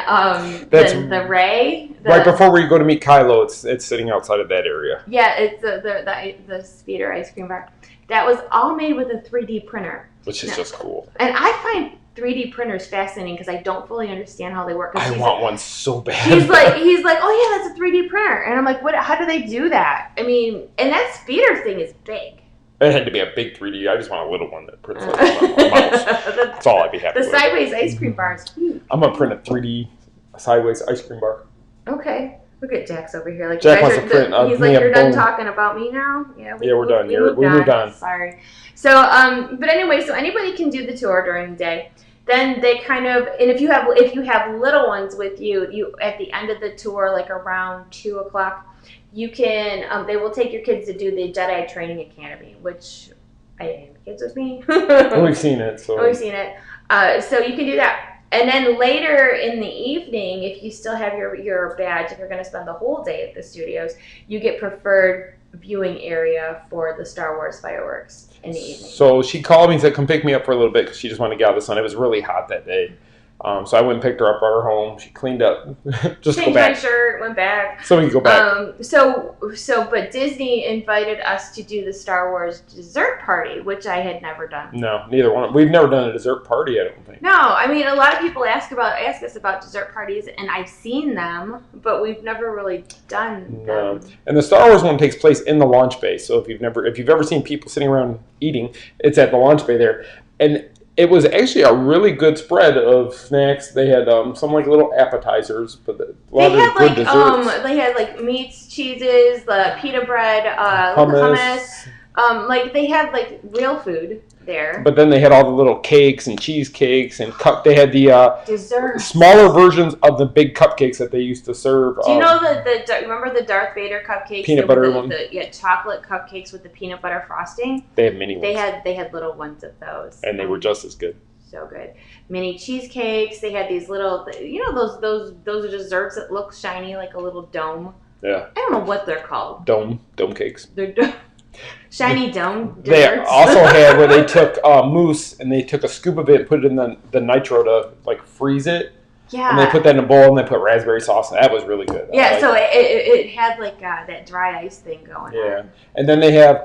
the Ray.
Right before we go to meet Kylo, it's sitting outside of that area.
Yeah, it's the speeder ice cream bar. That was all made with a 3D printer.
Which is just cool.
And I find 3D printers fascinating because I don't fully understand how they work.
I want one so bad.
He's like, oh yeah, that's a 3D printer. And I'm like, what? How do they do that? I mean, and that speeder thing is big.
It had to be a big 3D. I just want a little one that prints like a mouse. That's all I'd be happy with.
The sideways ice cream bar is huge.
I'm going to print a 3D sideways ice cream bar.
Okay. Look at Jack's over here. Like
Jack wants to print
he's like, you're done talking about me now? Yeah,
we're done. We moved on.
Sorry. So, but anyway, so anybody can do the tour during the day. Then they kind of, and if you have little ones with you at the end of the tour, like around 2:00, you can, they will take your kids to do the Jedi Training Academy, which I didn't have kids with me.
We've seen it. So
you can do that. And then later in the evening, if you still have your badge, if you're going to spend the whole day at the studios, you get preferred viewing area for the Star Wars fireworks in the evening.
So she called me and said, come pick me up for a little bit because she just wanted to get out of the sun. It was really hot that day. So I went and picked her up, brought her home. She cleaned up. Just
changed
go back.
My shirt, went back.
So we can go back.
But Disney invited us to do the Star Wars dessert party, which I had never done.
No, neither one. We've never done a dessert party, I don't think.
No, I mean, a lot of people ask us about dessert parties, and I've seen them, but we've never really done them.
And the Star Wars one takes place in the launch bay. So if you've ever seen people sitting around eating, it's at the launch bay there. And it was actually a really good spread of snacks. They had some like little appetizers, but a lot of good desserts.
They had like meats, cheeses, the pita bread, hummus. Like they had like real food there.
But then they had all the little cakes and cheesecakes and They had the
desserts.
Smaller versions of the big cupcakes that they used to serve.
Do you know remember the Darth Vader cupcakes?
Peanut butter one.
Chocolate cupcakes with the peanut butter frosting.
They had mini ones.
They had little ones of those,
and they were just as good.
So good. Mini cheesecakes. They had these little, those are desserts that look shiny like a little dome.
Yeah.
I don't know what they're called.
Dome cakes.
They're shiny dome desserts.
They also had where they took mousse and they took a scoop of it and put it in the nitro to like freeze it.
Yeah.
And they put that in a bowl and they put raspberry sauce, and that was really good.
Yeah, so it had like that dry ice thing going on.
Yeah. And then they have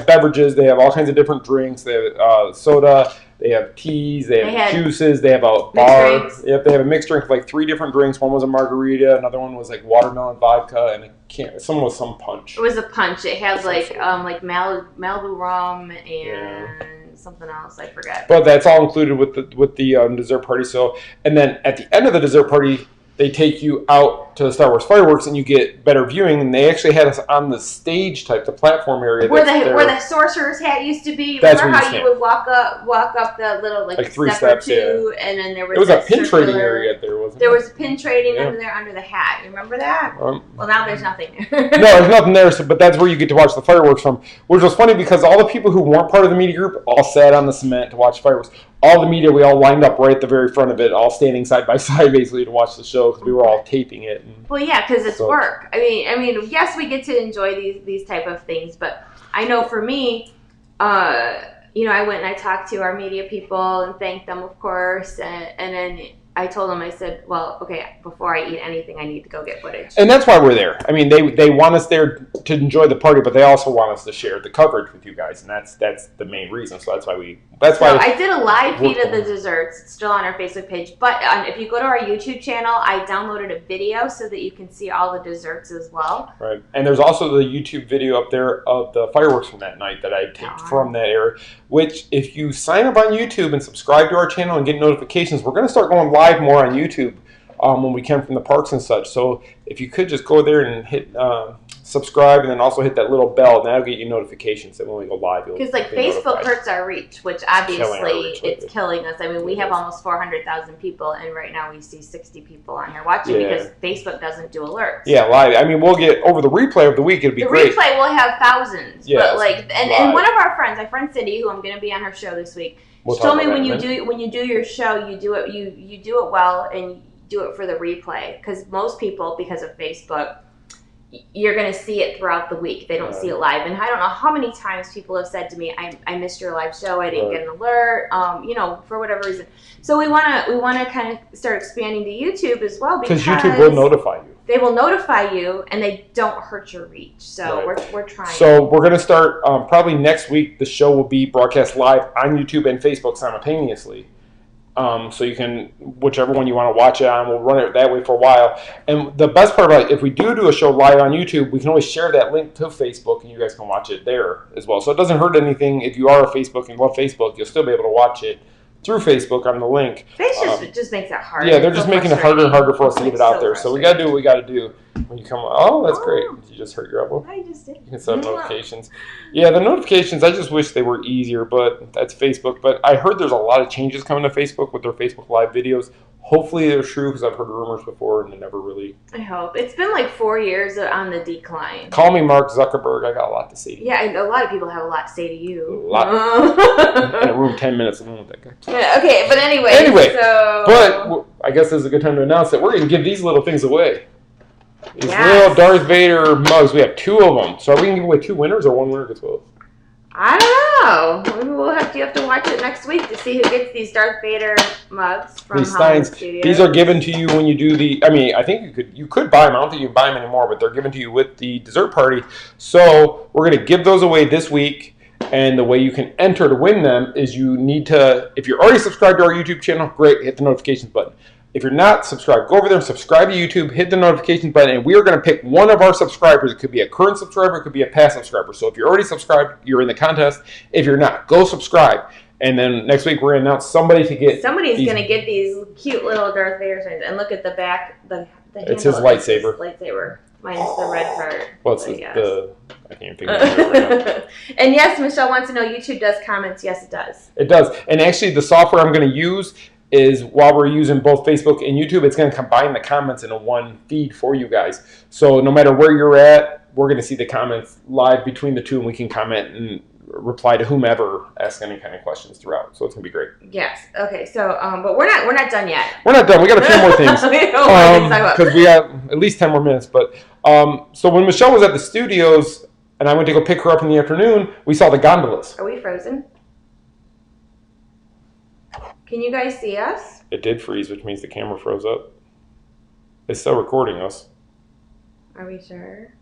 beverages. They have all kinds of different drinks. They have soda. They have teas. They have juices. They have a bar. Yep, they have a mixed drink of like 3 different drinks. One was a margarita. Another one was like watermelon vodka, and some was some punch.
It was a punch. It had like Malibu rum and something else. I forgot.
But that's all included with the dessert party. So, and then at the end of the dessert party, they take you out to the Star Wars fireworks, and you get better viewing. And they actually had us on the stage type, the platform area,
where the sorcerer's hat used to be.
That's
Remember how you would walk up the little like 3
steps,
or 2, and then there was.
It was a pin trading area there, wasn't
there? There was pin trading under the hat. You remember that? Well, now there's nothing there.
No, there's nothing there. But that's where you get to watch the fireworks from, which was funny because all the people who weren't part of the media group all sat on the cement to watch fireworks. All the media, we all lined up right at the very front of it, all standing side by side, basically, to watch the show because we were all taping it.
Well, yeah, because it's work. I mean, yes, we get to enjoy these type of things, but I know for me, I went and I talked to our media people and thanked them, of course, and then I told them, I said, well, okay, before I eat anything, I need to go get footage.
And that's why we're there. I mean, they want us there to enjoy the party, but they also want us to share the coverage with you guys, and that's the main reason. So that's why
I did a live feed of the desserts. It's still on our Facebook page, but if you go to our YouTube channel, I downloaded a video so that you can see all the desserts as well.
Right, and there's also the YouTube video up there of the fireworks from that night that I taped from that area. Which, if you sign up on YouTube and subscribe to our channel and get notifications, we're going to start going live more on YouTube when we come from the parks and such. So if you could just go there and hit subscribe, and then also hit that little bell, and that'll get you notifications that when we go live.
Because like Facebook hurts our reach, which obviously it's killing us. I mean, we have almost 400,000 people, and right now we see 60 people on here watching because Facebook doesn't do alerts.
Yeah, live. I mean, we'll get over the replay of the week. It'll be great.
The replay will have thousands, but and one of our friends, my friend Cindy, who I'm going to be on her show this week, she told me when you do your show, you do it well, and do it for the replay, because most people, because of Facebook, you're going to see it throughout the week. They don't see it live. And I don't know how many times people have said to me, I missed your live show. I didn't get an alert, for whatever reason. So we want to kind of start expanding to YouTube as well, because
YouTube will notify you.
They will notify you, and they don't hurt your reach. So we're trying.
So we're going to start probably next week. The show will be broadcast live on YouTube and Facebook simultaneously. So you can, whichever one you want to watch it on, we'll run it that way for a while. And the best part about it, if we do a show live on YouTube, we can always share that link to Facebook, and you guys can watch it there as well. So it doesn't hurt anything. If you are a Facebook and love Facebook, you'll still be able to watch it through Facebook on the link.
Facebook just makes it harder.
Yeah, they're just making it harder and harder for us to get it out there. So we got to do what we got to do when you come. Oh, that's great. You just hurt your elbow?
I just did.
You can set up notifications. Yeah, the notifications, I just wish they were easier, but that's Facebook. But I heard there's a lot of changes coming to Facebook with their Facebook Live videos. Hopefully they're true, because I've heard rumors before and they never really...
I hope. It's been like 4 years on the decline.
Call me Mark Zuckerberg. I got a lot to say to you.
Yeah, a lot of people have a lot to say to you.
A lot. In a room 10 minutes alone with that guy.
Yeah, okay, but anyway.
But I guess this is a good time to announce that we're going to give these little things away. These little Darth Vader mugs. We have 2 of them. So are we going to give away 2 winners, or one winner gets both?
I don't know. Maybe you have to watch it next week to see who gets these Darth Vader mugs from Hollywood Studios.
These are given to you when you do the... I mean, I think you could buy them. I don't think you can buy them anymore, but they're given to you with the dessert party. So we're going to give those away this week. And the way you can enter to win them is you need to... If you're already subscribed to our YouTube channel, great, hit the notifications button. If you're not subscribed, go over there and subscribe to YouTube, hit the notifications button, and we are going to pick one of our subscribers. It could be a current subscriber, it could be a past subscriber. So if you're already subscribed, you're in the contest. If you're not, go subscribe. And then next week we're going to announce somebody's going
to get these cute little Darth Vader signs. And look at the back. The
it's his lightsaber.
Minus the red part.
Well, it's I can't even think of it right now.
And yes, Michelle wants to know, YouTube does comments. Yes, it does.
It does. And actually, the software I'm going to use is, while we're using both Facebook and YouTube, it's going to combine the comments into one feed for you guys. So no matter where you're at, we're going to see the comments live between the two, and we can comment and reply to whomever asks any kind of questions throughout. So it's going to be great.
Yes. Okay. So, but we're not done yet.
We're not done. We got a few more things. Because we got at least 10 more minutes. But so when Michelle was at the studios and I went to go pick her up in the afternoon, we saw the gondolas.
Are we frozen? Can you guys see us?
It did freeze, which means the camera froze up. It's still recording us.
Are we sure?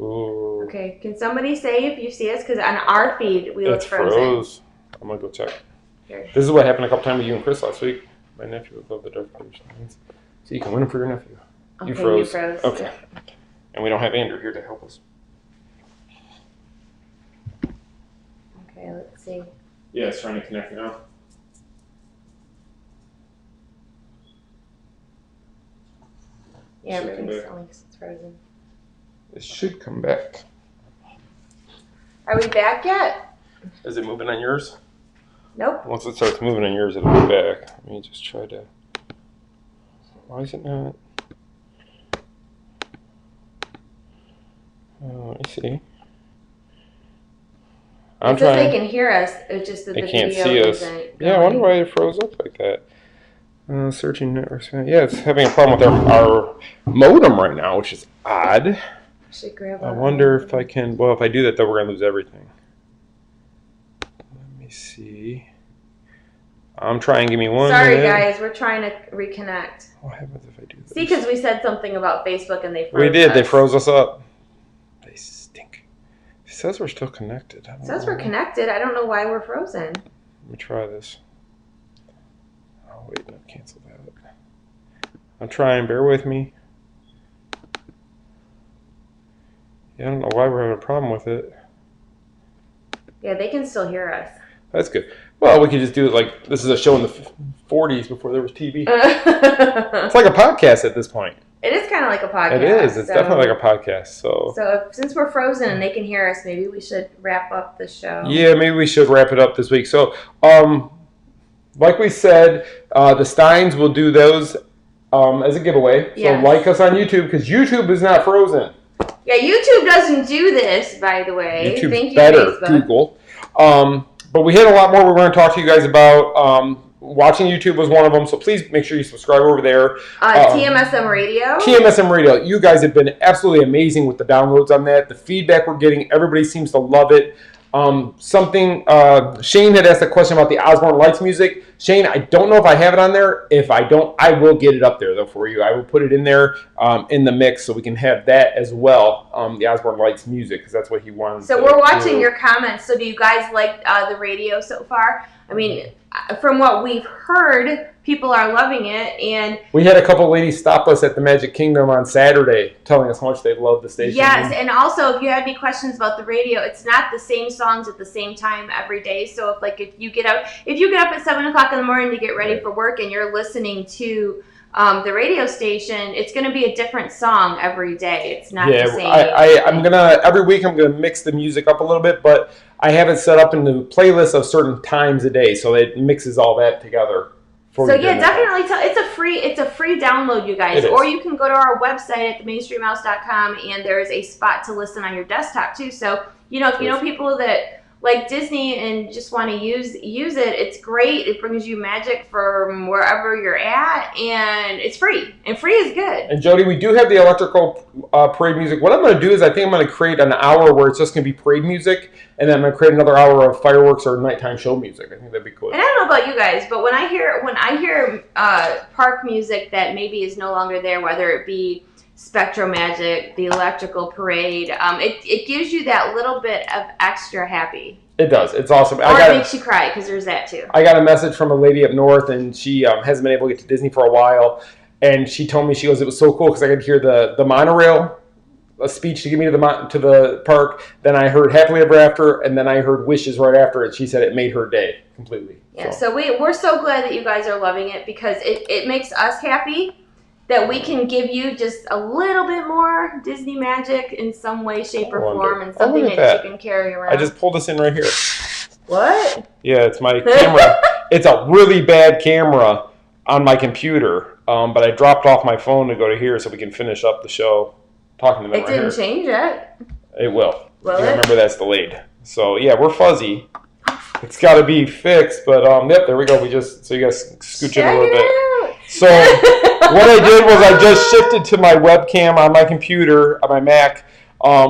Ooh.
Okay, can somebody say if you see us? Because on our feed, we look frozen.
Froze. I'm going to go check.
Here.
This is what happened a couple times with you and Chris last week. My nephew would love the Darth Vader signs. So you can win them for your nephew.
Okay,
you froze.
You froze.
Okay. And we don't have Andrew here to help us.
Okay, let's see.
Yeah, it's trying to connect now.
Yeah, everything's telling us it's frozen.
It should come back.
Are we back yet?
Is it moving on yours?
Nope.
Once it starts moving on yours, it'll be back. Let me just try to... Why is it not? Let me see. I'm
because
trying.
They can hear us. It's just that
they
the
can't
video
see us. Yeah, I wonder why it froze up like that. Searching networks. Yeah, it's having a problem with our modem right now, which is odd. I wonder if I can. Well, if I do that, though, we're gonna lose everything. Let me see. I'm trying. Give me one.
Sorry,
minute.
guys. We're trying to reconnect.
What happens if I do this?
See, because we said something about Facebook and they froze
We did.
us.
They froze us up. They stink. It says we're still connected.
It says we're connected. I don't know why we're frozen.
Let me try this. Oh, wait. No, cancel that. I'm trying. Bear with me. Yeah, I don't know why we're having a problem with it.
Yeah, they can still hear us.
That's good. Well, we could just do it like this is a show in the 40s before there was TV. It's like a podcast at this point.
It is kind of like a podcast.
It is. It's definitely like a podcast. So
since we're frozen and they can hear us, maybe we should wrap up the show.
Yeah, maybe we should wrap it up this week. So, like we said, the Steins will do those as a giveaway.
Yes.
So like us on YouTube because YouTube is not frozen.
Yeah, YouTube doesn't do this, by the way.
YouTube's
Thank you,
better,
Facebook.
Google. But we had a lot more we're going to talk to you guys about. Watching YouTube was one of them, so please make sure you subscribe over there.
TMSM Radio.
TMSM Radio. You guys have been absolutely amazing with the downloads on that. The feedback we're getting, everybody seems to love it. Shane had asked a question about the Osborne Lights music. Shane, I don't know if I have it on there. If I don't, I will get it up there though for you. I will put it in there in the mix so we can have that as well. The Osborne Lights music because that's what he wanted.
So we're watching your comments. So do you guys like the radio so far? I mean, from what we've heard, people are loving it, and
we had a couple ladies stop us at the Magic Kingdom on Saturday, telling us how much they love the station.
Yes, and also if you have any questions about the radio, it's not the same songs at the same time every day. So if you get up at 7:00 in the morning to get ready for work, and you're listening to the radio station, it's going to be a different song every day. It's not the same.
I'm gonna every week I'm gonna mix the music up a little bit, but I have it set up into playlists of certain times a day, so it mixes all that together.
So yeah, definitely. It's a free download, you guys. Or you can go to our website at themainstreetmouse.com, and there is a spot to listen on your desktop too. So if you know people that like Disney and just want to use it, it's great. It brings you magic from wherever you're at, and it's free. And free is good.
And Jody, we do have the electrical parade music. What I'm going to do is I think I'm going to create an hour where it's just going to be parade music, and then I'm going to create another hour of fireworks or nighttime show music. I think that'd be cool.
And I don't know about you guys, but when I hear park music that maybe is no longer there, whether it be Spectro Magic, the electrical parade, it gives you that little bit of extra happy.
It does. It's awesome.
Or it makes you cry, because there's that too.
I got a message from a lady up north, and she hasn't been able to get to Disney for a while, and she told me, she goes, it was so cool because I could hear the monorail a speech to get me to the park. Then I heard Happily Ever After, and then I heard Wishes right after it. She said it made her day completely.
Yeah, so we're so glad that you guys are loving it because it makes us happy that we can give you just a little bit more Disney magic in some way, shape, or form, and something that you can carry around.
I just pulled this in right here.
What?
Yeah, it's my camera. It's a really bad camera on my computer, but I dropped off my phone to go to here so we can finish up the show talking to them. It
didn't change yet.
It will.
Will it?
Remember, that's delayed. So, yeah, we're fuzzy. It's got to be fixed, but yep, there we go. So you guys scooch in a little bit. So what I did was I just shifted to my webcam on my computer, on my Mac,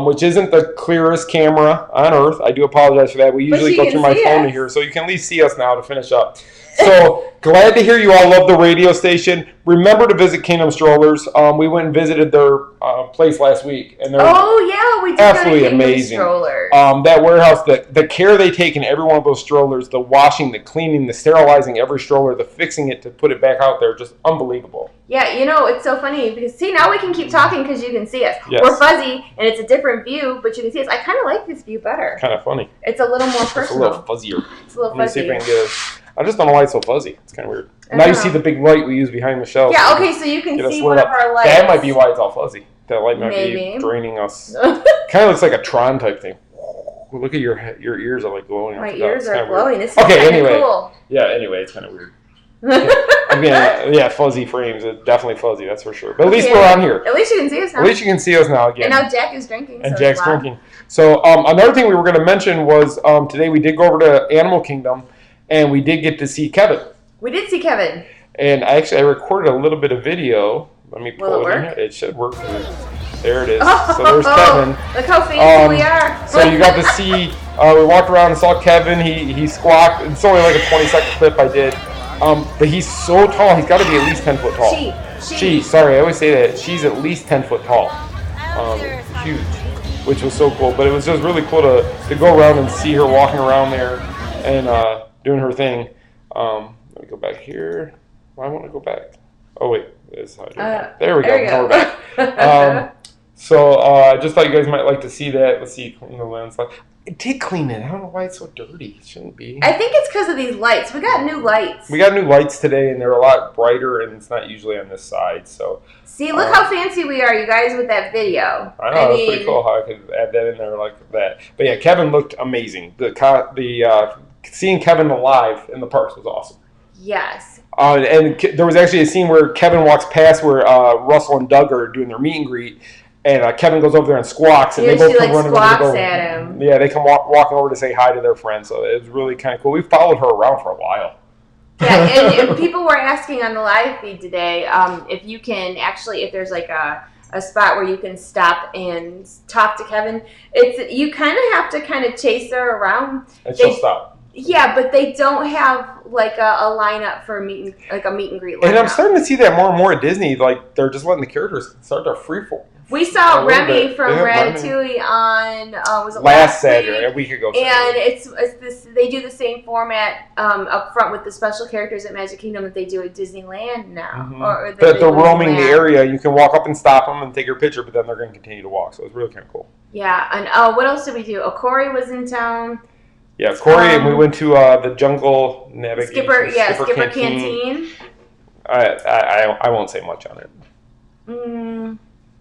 which isn't the clearest camera on earth. I do apologize for that. We usually go through my phone to here, so you can at least see us now to finish up. So glad to hear you all love the radio station. Remember to visit Kingdom Strollers. We went and visited their place last week, and they're
we did
absolutely
go to
amazing.
Strollers.
That warehouse, the care they take in every one of those strollers, the washing, the cleaning, the sterilizing every stroller, the fixing it to put it back out there, just unbelievable.
Yeah, it's so funny because see, now we can keep talking because you can see us.
Yes.
We're fuzzy and it's a different view, but you can see us. I kind of like this view better.
Kind of funny.
It's a little more personal.
It's a little fuzzier.
It's a little fuzzy.
Let me see if I can get it. I just don't know why it's so fuzzy. It's kind of weird. Now you see the big light we use behind Michelle.
Yeah, okay, so you can see one of our lights.
That might be why it's all fuzzy. That light might be draining us. Kind of looks like a Tron type thing. Look at your ears are like glowing.
My ears are glowing. This is
cool. Yeah, anyway, it's kind of weird. Fuzzy frames. It's definitely fuzzy, that's for sure. But at least we're on here.
At least you can see us now.
At least you can see us now again.
And now Jack is drinking.
And Jack's drinking. So another thing we were going to mention was today we did go over to Animal Kingdom, and we did get to see Kevin.
We did see Kevin.
And I recorded a little bit of video. Let me pull it in here. It should work. There it is. So there's Kevin.
Look how fancy we are.
So you got to see, we walked around and saw Kevin. He squawked. It's only like a 20-second clip I did. But he's so tall. He's got to be at least 10 foot tall. She. Sorry, I always say that. She's at least 10 foot tall. Huge. Which was so cool. But it was just really cool to go around and see her walking around there and doing her thing. Let me go back here. Well, I want to go back. Oh, wait. This is how I do it. There we go. Now we're back. So I just thought you guys might like to see that. Let's see. Clean the lens. It did clean it. I don't know why it's so dirty. It shouldn't be.
I think it's because of these lights. We got new lights.
We got new lights today, and they're a lot brighter, and it's not usually on this side. So
see, look how fancy we are, you guys, with that video.
I know. That's pretty cool how I could add that in there like that. But yeah, Kevin looked amazing. The seeing Kevin live in the parks was awesome.
Yes.
And there was actually a scene where Kevin walks past where Russell and Doug are doing their meet and greet, and Kevin goes over there and squawks, and they both come running over.
At him.
Yeah, they come walking over to say hi to their friend, so it was really kind of cool. We followed her around for a while.
Yeah, and people were asking on the live feed today if you can actually, if there's like a spot where you can stop and talk to Kevin. You kind of have to kind of chase her around.
And she'll stop.
Yeah, but they don't have like a lineup for a meet and greet lineup.
And I'm starting to see that more and more at Disney. Like they're just letting the characters start their freeform.
We saw Remy from Ratatouille on was it
last Saturday, a week ago.
And it's this. They do the same format up front with the special characters at Magic Kingdom that they do at Disneyland now.
Mm-hmm. Or they're roaming the area. You can walk up and stop them and take your picture, but then they're going to continue to walk. So it's really kind of cool.
Yeah, and what else did we do? Corey was in town.
Yeah, Corey, and we went to the Jungle Navigation.
Skipper Canteen.
I won't say much on it.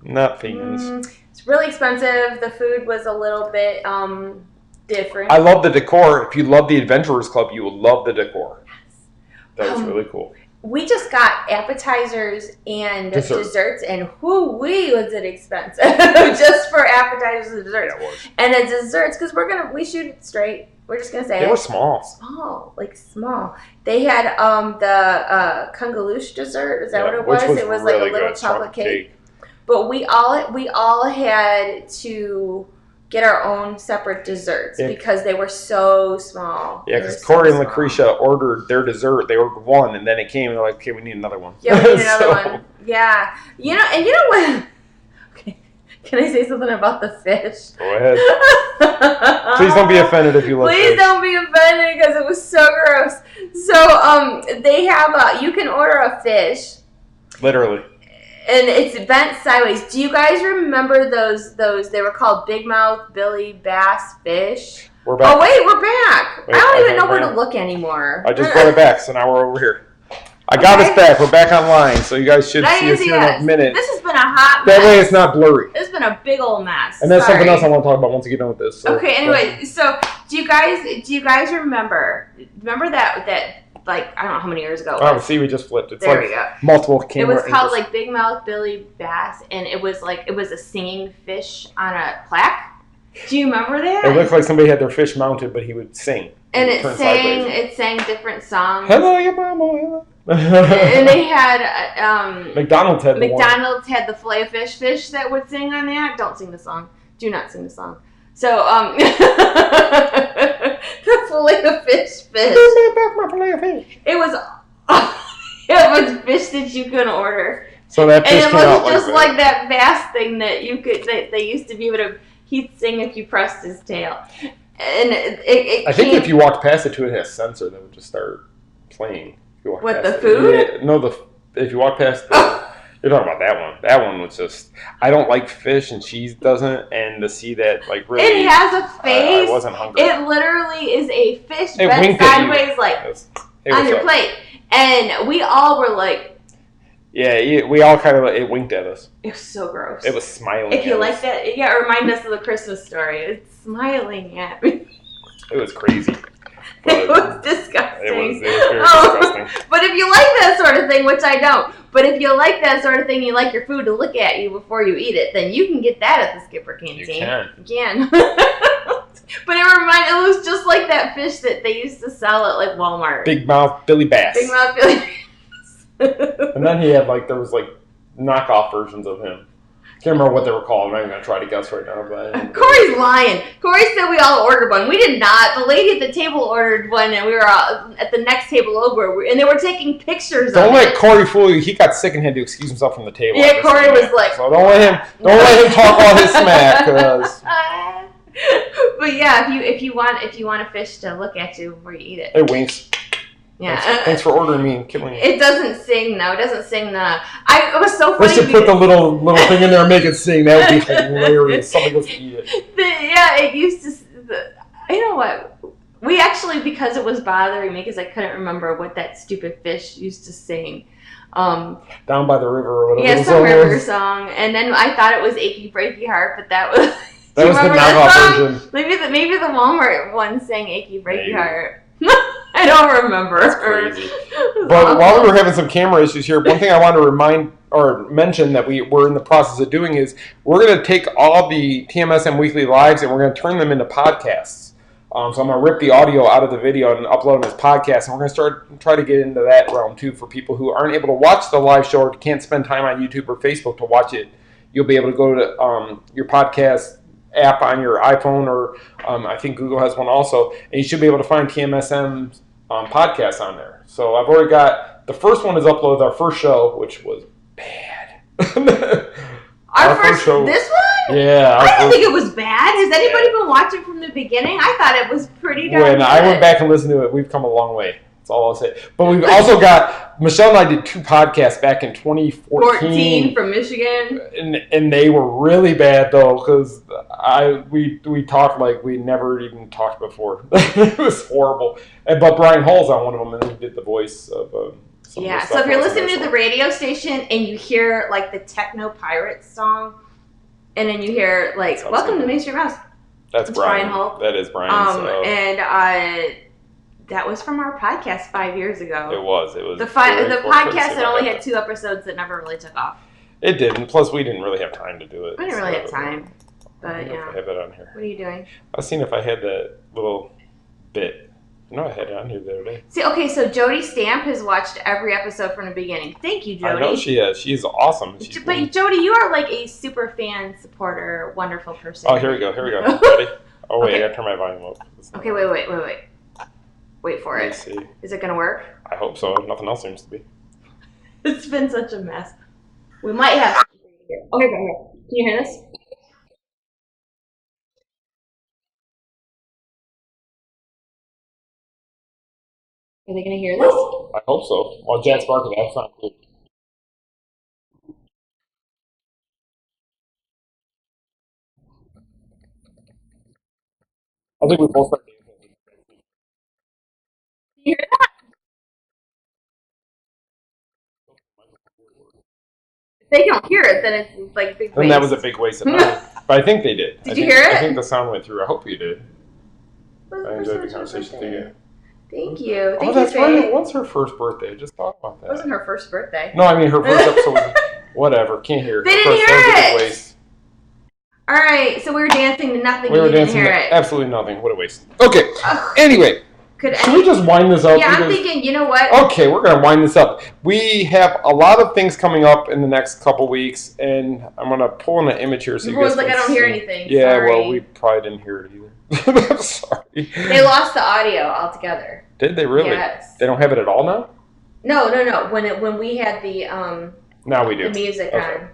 Not famous.
It's really expensive. The food was a little bit different.
I love the decor. If you love the Adventurers Club, you will love the decor. Yes. That was really cool.
We just got appetizers and desserts, and whoo-wee was it expensive just for appetizers and desserts. Yeah, it was. And the desserts, because we shoot it straight. We're just gonna say
they were small.
Small. They had the Kungaloosh dessert. Is that what it was? It was like a little chocolate cake. But we all had to get our own separate desserts because they were so small.
Yeah, because Corey and Lucretia ordered their dessert. They ordered one, and then it came, and they're like, okay, we need another one.
Yeah, we need another one. Yeah. You know what? Okay. Can I say something about the fish?
Go ahead. Please don't be offended if you love fish.
Please don't be offended because it was so gross. So they have you can order a fish.
Literally.
it's bent sideways. Do you guys remember those? They were called big mouth Billy bass fish.
We're back.
Oh wait, we're back. I don't even know where to look anymore.
I just brought it back, so now we're over here. I got us back. We're back online, so you guys should see us here in a minute.
This has been a hot mess.
That way it's not blurry.
It's been a big old mess.
And that's something else I want to talk about once we get done with this. So.
Okay, anyway, so do you guys remember that like, I don't know how many years ago it was.
Oh, see, we just flipped. It's
there
like
we go.
Multiple camera
It was called
angles.
like Big Mouth Billy Bass, and it was a singing fish on a plaque. Do you remember that?
It looked like somebody had their fish mounted, but he would sing.
And it sang different songs.
Hello, your mama.
And they had
McDonald's had
the fillet of fish that would sing on that. Don't sing the song. Do not sing the song. So the fillet of fish. It was fish that you couldn't order.
So that fish
and it was just like that bass thing that you could. They used to be able to. He'd sing if you pressed his tail. And
I think if you walked past it, it has a sensor that would just start playing.
What, the food?
Yeah, no, if you walk past you're talking about that one. That one was just, I don't like fish and cheese doesn't, and to see that, like, really.
It has a face.
I wasn't hungry.
It literally is a fish bent sideways, on your plate. And we all were like.
Yeah, we all kind of, it winked at us.
It was so gross.
It was smiling
If you like that, it remind us of the Christmas story. It's smiling at me.
It was crazy.
It was disgusting.
It was very disgusting.
But if you like that sort of thing, which I don't, but if you like that sort of thing, you like your food to look at you before you eat it, then you can get that at the Skipper Canteen.
You
can. But it was just like that fish that they used to sell at like Walmart.
Big Mouth Billy Bass.
Big Mouth Billy Bass.
And then he had there was knockoff versions of him. Can't remember what they were called. I'm not even going to try to guess right now. But
Corey's lying. Corey said we all ordered one. We did not. The lady at the table ordered one, and we were at the next table over, and they were taking pictures of it.
Don't let Corey fool you. He got sick and had to excuse himself from the table.
Yeah, Corey was like...
So don't let him talk all his smack.
But yeah, if you want a fish to look at you before you eat it.
It winks.
Yeah.
Thanks for ordering me and killing me.
It doesn't sing though. It doesn't sing it was so funny.
Let's just put the little thing in there and make it sing. That would be hilarious. Somebody goes to eat it.
It used to. You know what? We actually, because it was bothering me, because I couldn't remember what that stupid fish used to sing.
Down by the river or whatever.
Yeah, some river song. And then I thought it was Achy Breaky Heart, but that was.
That was the knockoff version.
Maybe the Walmart one sang Achy Breaky Heart. I don't remember.
That's crazy. But while we were having some camera issues here, one thing I want to mention that we're in the process of doing is we're going to take all the TMSM weekly lives and we're going to turn them into podcasts. So I'm going to rip the audio out of the video and upload them as podcasts, and we're going to try to get into that realm too for people who aren't able to watch the live show or can't spend time on YouTube or Facebook to watch it. You'll be able to go to your podcast app on your iPhone, or I think Google has one also, and you should be able to find TMSM podcasts on there. So I've already got, the first one is uploaded, our first show, which was bad.
Our first show, this one?
Yeah.
I didn't think it was bad. Has anybody been watching from the beginning? I thought it was pretty darn good.
I went back and listened to it, we've come a long way. That's all I'll say. But we've also got, Michelle and I did 2 podcasts back in 2014.
From Michigan.
And they were really bad, though, because we talked like we never even talked before. It was horrible. But Brian Hall's on one of them, and he did the voice of some of the stuff.
So if you're listening to the radio station and you hear, like, the Techno Pirates song, and then you hear, like, Welcome to Mainstream House.
That's Brian Hall. That is Brian.
And that was from our podcast 5 years ago.
It was.
The podcast that only had 2 episodes that never really took off.
It didn't. Plus, we didn't really have time to do it.
We didn't really have time. But yeah.
I have that on here.
What are you doing?
I was seeing if I had that little bit. No, I had it on here the other day.
See, okay, so Jody Stamp has watched every episode from the beginning. Thank you, Jody.
I know she has. She's awesome.
But Jody, you are like a super fan, supporter, wonderful person.
Oh, here we go. Ready? Oh, wait, I gotta turn my volume up.
Okay, wait. Wait for it.
See.
Is it going to work?
I hope so. Nothing else seems to be.
It's been such a mess. We might have... Okay, go. Can you hear this? Are they going to hear this?
I hope so. Well, Jack's barking. That's not good. I think we both started dancing.
You hear that? If they don't hear it, then it's like big waste.
Then that was a big waste of time. But I think they did.
Did you hear it?
I think the sound went through. I hope you did. I enjoyed the conversation together.
Thank you.
Oh, that's right. What's her first birthday? I just thought about that.
It wasn't her first birthday.
No, I mean her first episode was whatever. Can't hear.
They didn't hear it. All right, so we were dancing to nothing. We were dancing to
absolutely nothing. What a waste. Okay. Anyway, should we just wind this up?
Yeah, I'm thinking. You know what?
Okay, we're gonna wind this up. We have a lot of things coming up in the next couple weeks, and I'm gonna pull in an image here so you guys can
I don't hear anything.
Yeah,
sorry.
well, we probably didn't hear it either. I'm sorry.
They lost the audio altogether.
Did they really?
Yes.
They don't have it at all now?
No. When we had the
now we do.
The music on.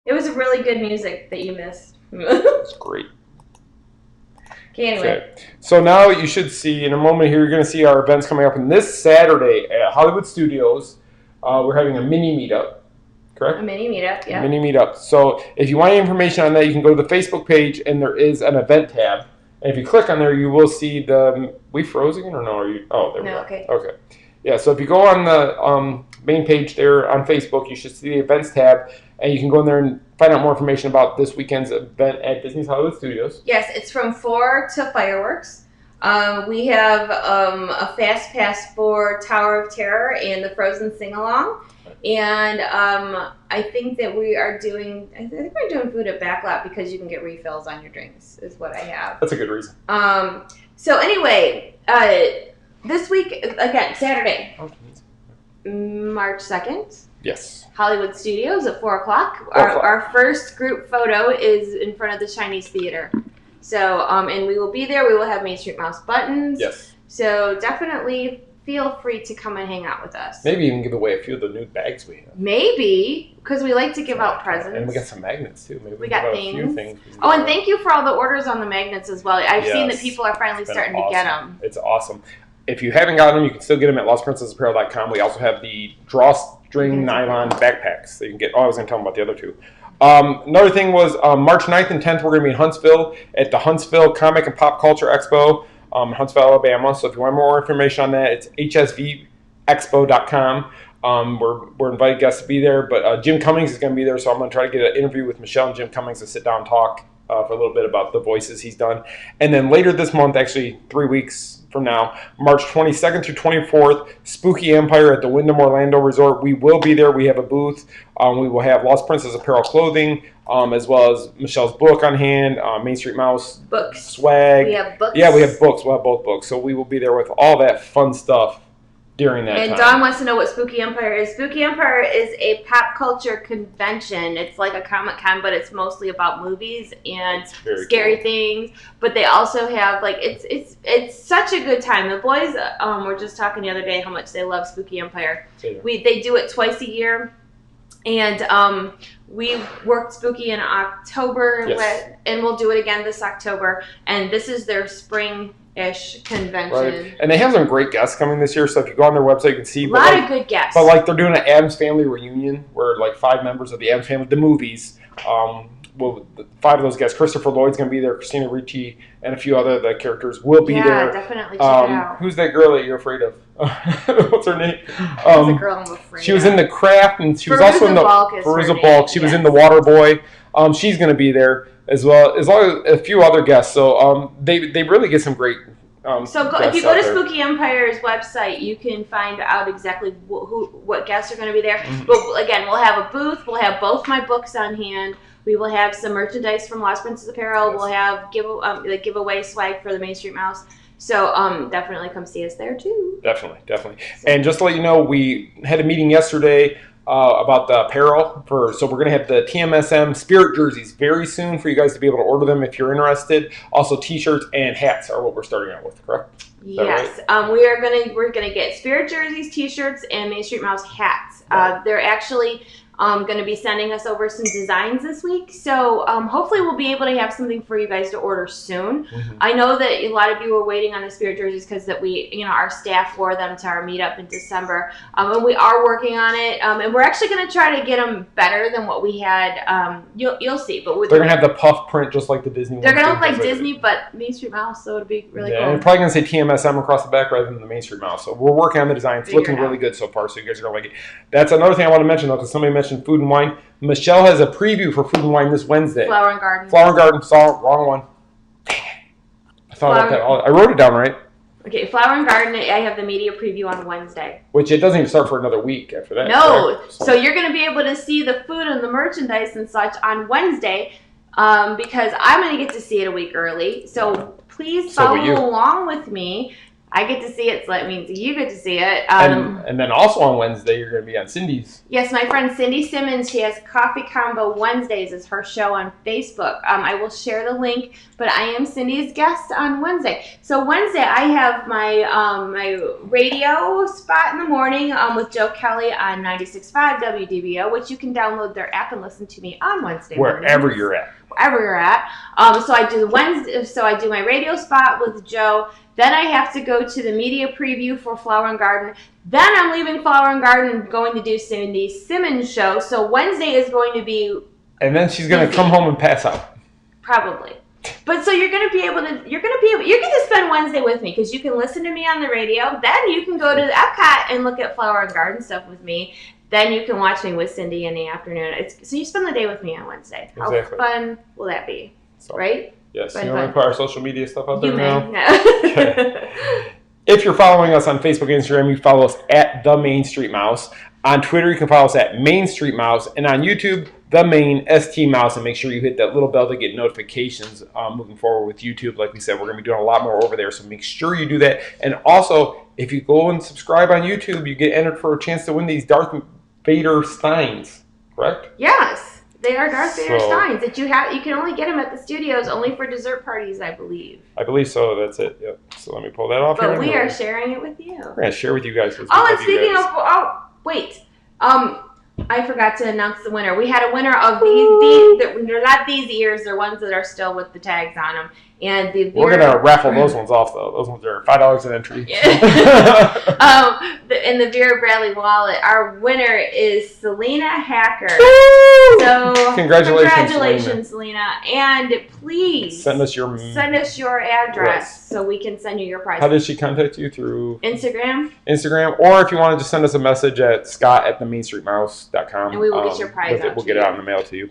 It was really good music that you missed.
It's great.
Okay, anyway.
Okay. So now you should see, in a moment here, you're going to see our events coming up. And this Saturday at Hollywood Studios, we're having a mini meetup, correct?
A mini meetup, yeah.
Mini meetup. So if you want any information on that, you can go to the Facebook page, and there is an event tab. And if you click on there, you will see the... We froze again, or no? Are you? Oh, there we go.
Okay.
Okay. Yeah, so if you go on the main page there on Facebook, you should see the events tab, and you can go in there and find out more information about this weekend's event at Disney's Hollywood Studios.
Yes, it's from 4 to fireworks. We have a fast pass for Tower of Terror and the Frozen sing-along. And I think that we are doing, we're doing food at Backlot because you can get refills on your drinks, is what I have.
That's a good reason.
So anyway, this week, again, Saturday, March 2nd.
Yes.
Hollywood Studios at 4 o'clock. Our first group photo is in front of the Chinese Theater. So, and we will be there. We will have Main Street Mouse buttons.
Yes.
So definitely feel free to come and hang out with us.
Maybe even give away a few of the new bags we have.
Maybe, because we like to give out presents.
And we got some magnets too. Maybe
we got
things. A few things.
Oh, and thank you for all the orders on the magnets as well. I've seen that people are finally starting to get them.
It's awesome. If you haven't gotten them, you can still get them at lostprincessapparel.com. We also have the drawstring nylon backpacks that you can get. Oh, I was going to tell them about the other two. Another thing was March 9th and 10th, we're going to be in Huntsville at the Huntsville Comic and Pop Culture Expo in Huntsville, Alabama. So if you want more information on that, it's hsvexpo.com. We're invited guests to be there, but Jim Cummings is going to be there, so I'm going to try to get an interview with Michelle and Jim Cummings to sit down and talk for a little bit about the voices he's done. And then later this month, actually 3 weeks from now, March 22nd through 24th, Spooky Empire at the Wyndham Orlando Resort. We will be there. We have a booth. We will have Lost Princess apparel clothing, as well as Michelle's book on hand, Main Street Mouse
books,
swag.
We have books.
Yeah, we have books. We'll have both books. So we will be there with all that fun stuff during that time.
And Dawn wants to know what Spooky Empire is. Spooky Empire is a pop culture convention. It's like a Comic-Con, but it's mostly about movies and scary things. But they also have, like, it's such a good time. The boys were just talking the other day how much they love Spooky Empire. They do it twice a year. And we worked Spooky in October, and we'll do it again this October. And this is their spring-ish convention.
Right. And they have some great guests coming this year, so if you go on their website, you can see.
A lot of good guests.
But, like, they're doing an Addams Family reunion where, like, 5 members of the Addams Family, the movies, 5 of those guests, Christopher Lloyd's going to be there, Christina Ricci, and a few other the characters will be there.
Yeah, definitely check it out.
Who's that girl that you're afraid of? What's her name?
The girl I'm afraid
she was in The Craft, and she was also in the Veruza Balk. She was in The Water Boy. She's going to be there as well as a few other guests. So they really get some great.
If you go to Spooky Empire's website, you can find out exactly what guests are going to be there. Mm-hmm. But again, we'll have a booth. We'll have both my books on hand. We will have some merchandise from Lost Princess Apparel. Yes. We'll have giveaway swag for the Main Street Mouse. So definitely come see us there too. Definitely.
So. And just to let you know, we had a meeting yesterday about the apparel. So we're going to have the TMSM Spirit jerseys very soon for you guys to be able to order them if you're interested. Also, T-shirts and hats are what we're starting out with, correct?
Yes, right? We're gonna get Spirit jerseys, T-shirts, and Main Street Mouse hats. Right. They're actually going to be sending us over some designs this week. So hopefully we'll be able to have something for you guys to order soon.
Mm-hmm.
I know that a lot of you were waiting on the Spirit jerseys because that our staff wore them to our meetup in December. And we are working on it. And we're actually going to try to get them better than what we had. You'll see. But
they're going to have the puff print just like the Disney.
They're going to look like Disney, but Main Street Mouse, so it'll be really cool.
And probably going to say TMSM across the back rather than the Main Street Mouse. So we're working on the design. It's looking really good so far, so you guys are going to like it. That's another thing I want to mention, though, because somebody mentioned Food and Wine. Michelle has a preview for Food and Wine this Wednesday.
Flower and Garden.
Flower and Garden. Saw it. Wrong one. Dang it. I thought about that. I wrote it down right.
Okay, Flower and Garden, I have the media preview on Wednesday.
Which it doesn't even start for another week after that.
No. So you're going to be able to see the food and the merchandise and such on Wednesday because I'm going to get to see it a week early. So please follow along with me. I get to see it, so that means you get to see it.
And then also on Wednesday, you're going to be on Cindy's.
Yes, my friend Cindy Simmons, she has Coffee Combo Wednesdays is her show on Facebook. I will share the link, but I am Cindy's guest on Wednesday. So Wednesday, I have my my radio spot in the morning with Joe Kelly on 96.5 WDBO, which you can download their app and listen to me on Wednesday
wherever you're at.
Wherever you're at. So I do I do my radio spot with Joe. Then I have to go to the media preview for Flower and Garden. Then I'm leaving Flower and Garden and going to do Cindy Simmons' show. So Wednesday is going to be...
And then she's going to come home and pass out.
Probably. But so you're going to be able to... You get to spend Wednesday with me because you can listen to me on the radio. Then you can go to Epcot and look at Flower and Garden stuff with me. Then you can watch me with Cindy in the afternoon. So you spend the day with me on Wednesday.
Exactly.
How fun will that be? So, right?
Yes. You want to put our social media stuff out there now?
Okay.
If you're following us on Facebook and Instagram, you follow us at The Main Street Mouse. On Twitter, you can follow us at Main Street Mouse. And on YouTube, The Main ST Mouse. And make sure you hit that little bell to get notifications moving forward with YouTube. Like we said, we're going to be doing a lot more over there. So make sure you do that. And also, if you go and subscribe on YouTube, you get entered for a chance to win these Darth Vader Steins. Correct?
Yes. They are Darth Vader Steins that you can only get them at the studios only for dessert parties, I believe.
I believe so. That's it. Yep. So let me pull that off.
But we are sharing it with you.
We're going to share with you guys.
And speaking of, wait. I forgot to announce the winner. We had a winner of these. They're not these ears. They're ones that are still with the tags on them. And
we're going to raffle those ones off, though. Those ones are $5 an entry.
In the Vera Bradley wallet, our winner is Selena Hacker.
Woo!
So
congratulations,
Selena. And please
send us your
address so we can send you your prize.
How did she contact you? Through
Instagram,
or if you want to just send us a message at scott@themainstreetmouse.com.
And we will get your prize out.
We'll get it out in the mail to you.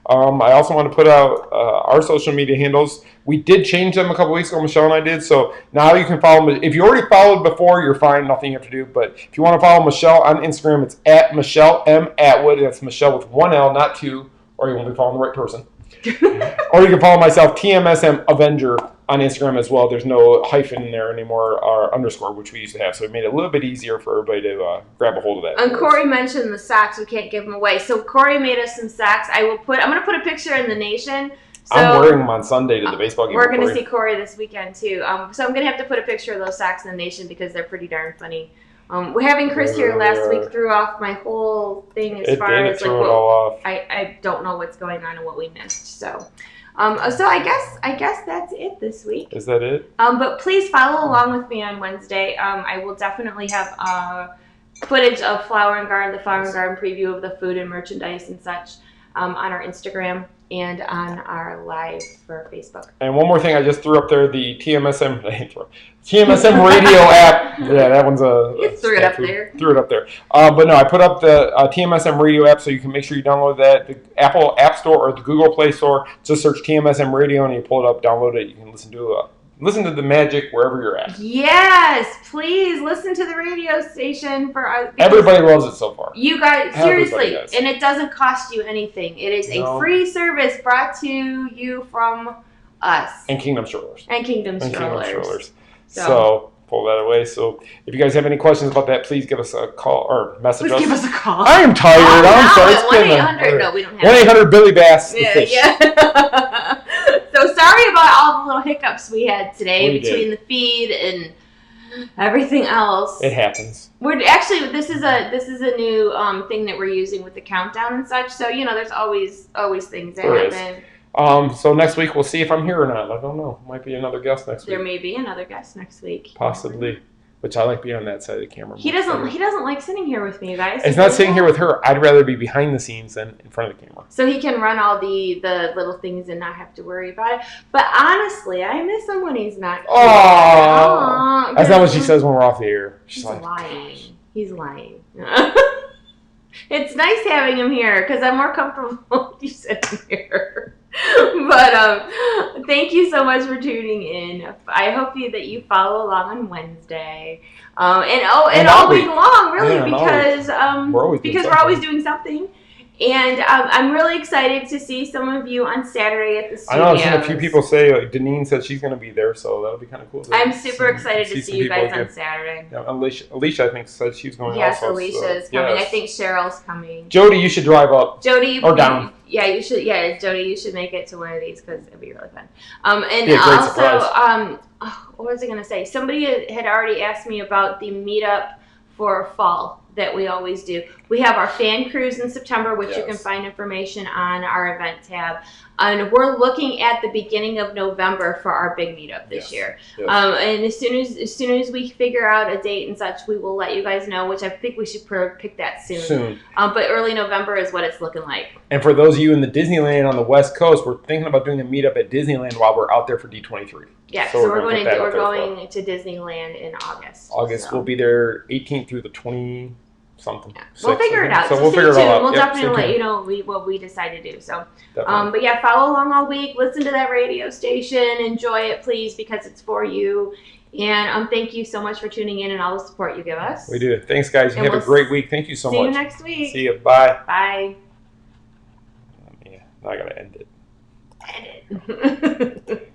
I also want to put out our social media handles. We did change them a couple weeks ago, Michelle and I did. So now you can follow me. If you already followed before, you're fine. Nothing you have to do. But if you want to follow Michelle on Instagram, it's at Michelle M. Atwood. That's Michelle with one L, not two, or you won't be following the right person. Or you can follow myself, TMSM Avenger, on Instagram as well. There's no hyphen in there anymore, or underscore, which we used to have. So it made it a little bit easier for everybody to grab a hold of that.
And Corey mentioned the socks. We can't give them away. So Corey made us some socks. I'm going to put a picture in the Nation. So
I'm wearing them on Sunday to the baseball game.
We're going to see Corey this weekend, too. So I'm going to have to put a picture of those socks in the Nation because they're pretty darn funny. We're having Chris here last week threw off my whole thing as far as like what I don't know what's going on and what we missed. So I guess that's it this week.
Is that it?
But please follow along with me on Wednesday. I will definitely have footage of Flower and Garden, the Flower and Garden preview of the food and merchandise and such on our Instagram and on our live for Facebook.
And one more thing, I just threw up there the TMSM radio app. Yeah, that one's
threw it up there.
Threw it up there. But no, I put up the TMSM radio app, so you can make sure you download that. The Apple App Store or the Google Play Store. Just search TMSM radio and you pull it up, download it. You can listen to the magic wherever you're at.
Yes, please listen to the radio station for us.
Everybody loves it so far.
You guys, seriously, and it doesn't cost you anything. It is a free service brought to you from us.
And Kingdom Strollers. So pull that away. So if you guys have any questions about that, please give us a call or message us.
Give us a call.
I am tired. I'm sorry.
1-800. No, we don't have
1-800 Billy Bass.
Yeah. So sorry about all the little hiccups we had today between the feed and everything else.
It happens.
We're actually this is a new thing that we're using with the countdown and such. So there's always things that happen.
So next week we'll see if I'm here or not. I don't know. Might be another guest next week.
There may be another guest next week.
Possibly. Which I like being on that side of the camera.
He doesn't like sitting here with me, you guys.
It's not sitting here with her. I'd rather be behind the scenes than in front of the camera.
So he can run all the little things and not have to worry about it. But honestly, I miss him when he's not.
Oh, that's not what she says when we're off the air.
She's lying. He's lying. It's nice having him here because I'm more comfortable with you sitting here. But thank you so much for tuning in. I hope that you follow along on Wednesday, and all week long, really, because we're always doing something. And I'm really excited to see some of you on Saturday at the studio.
I know I've seen a few people say, Deneen said she's going to be there, so that'll be kind of cool.
I'm super excited to see you guys on Saturday.
Yeah, Alicia, I think, said she's going
yes,
also.
Yes, Alicia's coming. Yes. I think Cheryl's coming.
Jody, you should drive up.
Jody.
Or down.
Yeah, you should. Yeah, Jody, you should make it to one of these because it'd be really fun. And
yeah,
also, what was I going to say? Somebody had already asked me about the meetup for fall that we always do. We have our fan cruise in September, which you can find information on our event tab. And we're looking at the beginning of November for our big meetup this year. Yes. And as soon as we figure out a date and such, we will let you guys know, which I think we should pick that soon. But early November is what it's looking like.
And for those of you in the Disneyland on the West Coast, we're thinking about doing a meetup at Disneyland while we're out there for D23.
Yeah, so we're going to Disneyland in August.
We'll be there 18th through the 20 something.
Yeah. We'll figure it out. So
we'll figure it all out.
We'll definitely let you know what we decide to do. So, but yeah, follow along all week. Listen to that radio station. Enjoy it, please, because it's for you. And thank you so much for tuning in and all the support you give us.
We do. Thanks, guys. You have a great week. Thank you so much.
See you next week.
See you. Bye.
Bye.
Yeah, now I gotta end it.
End it.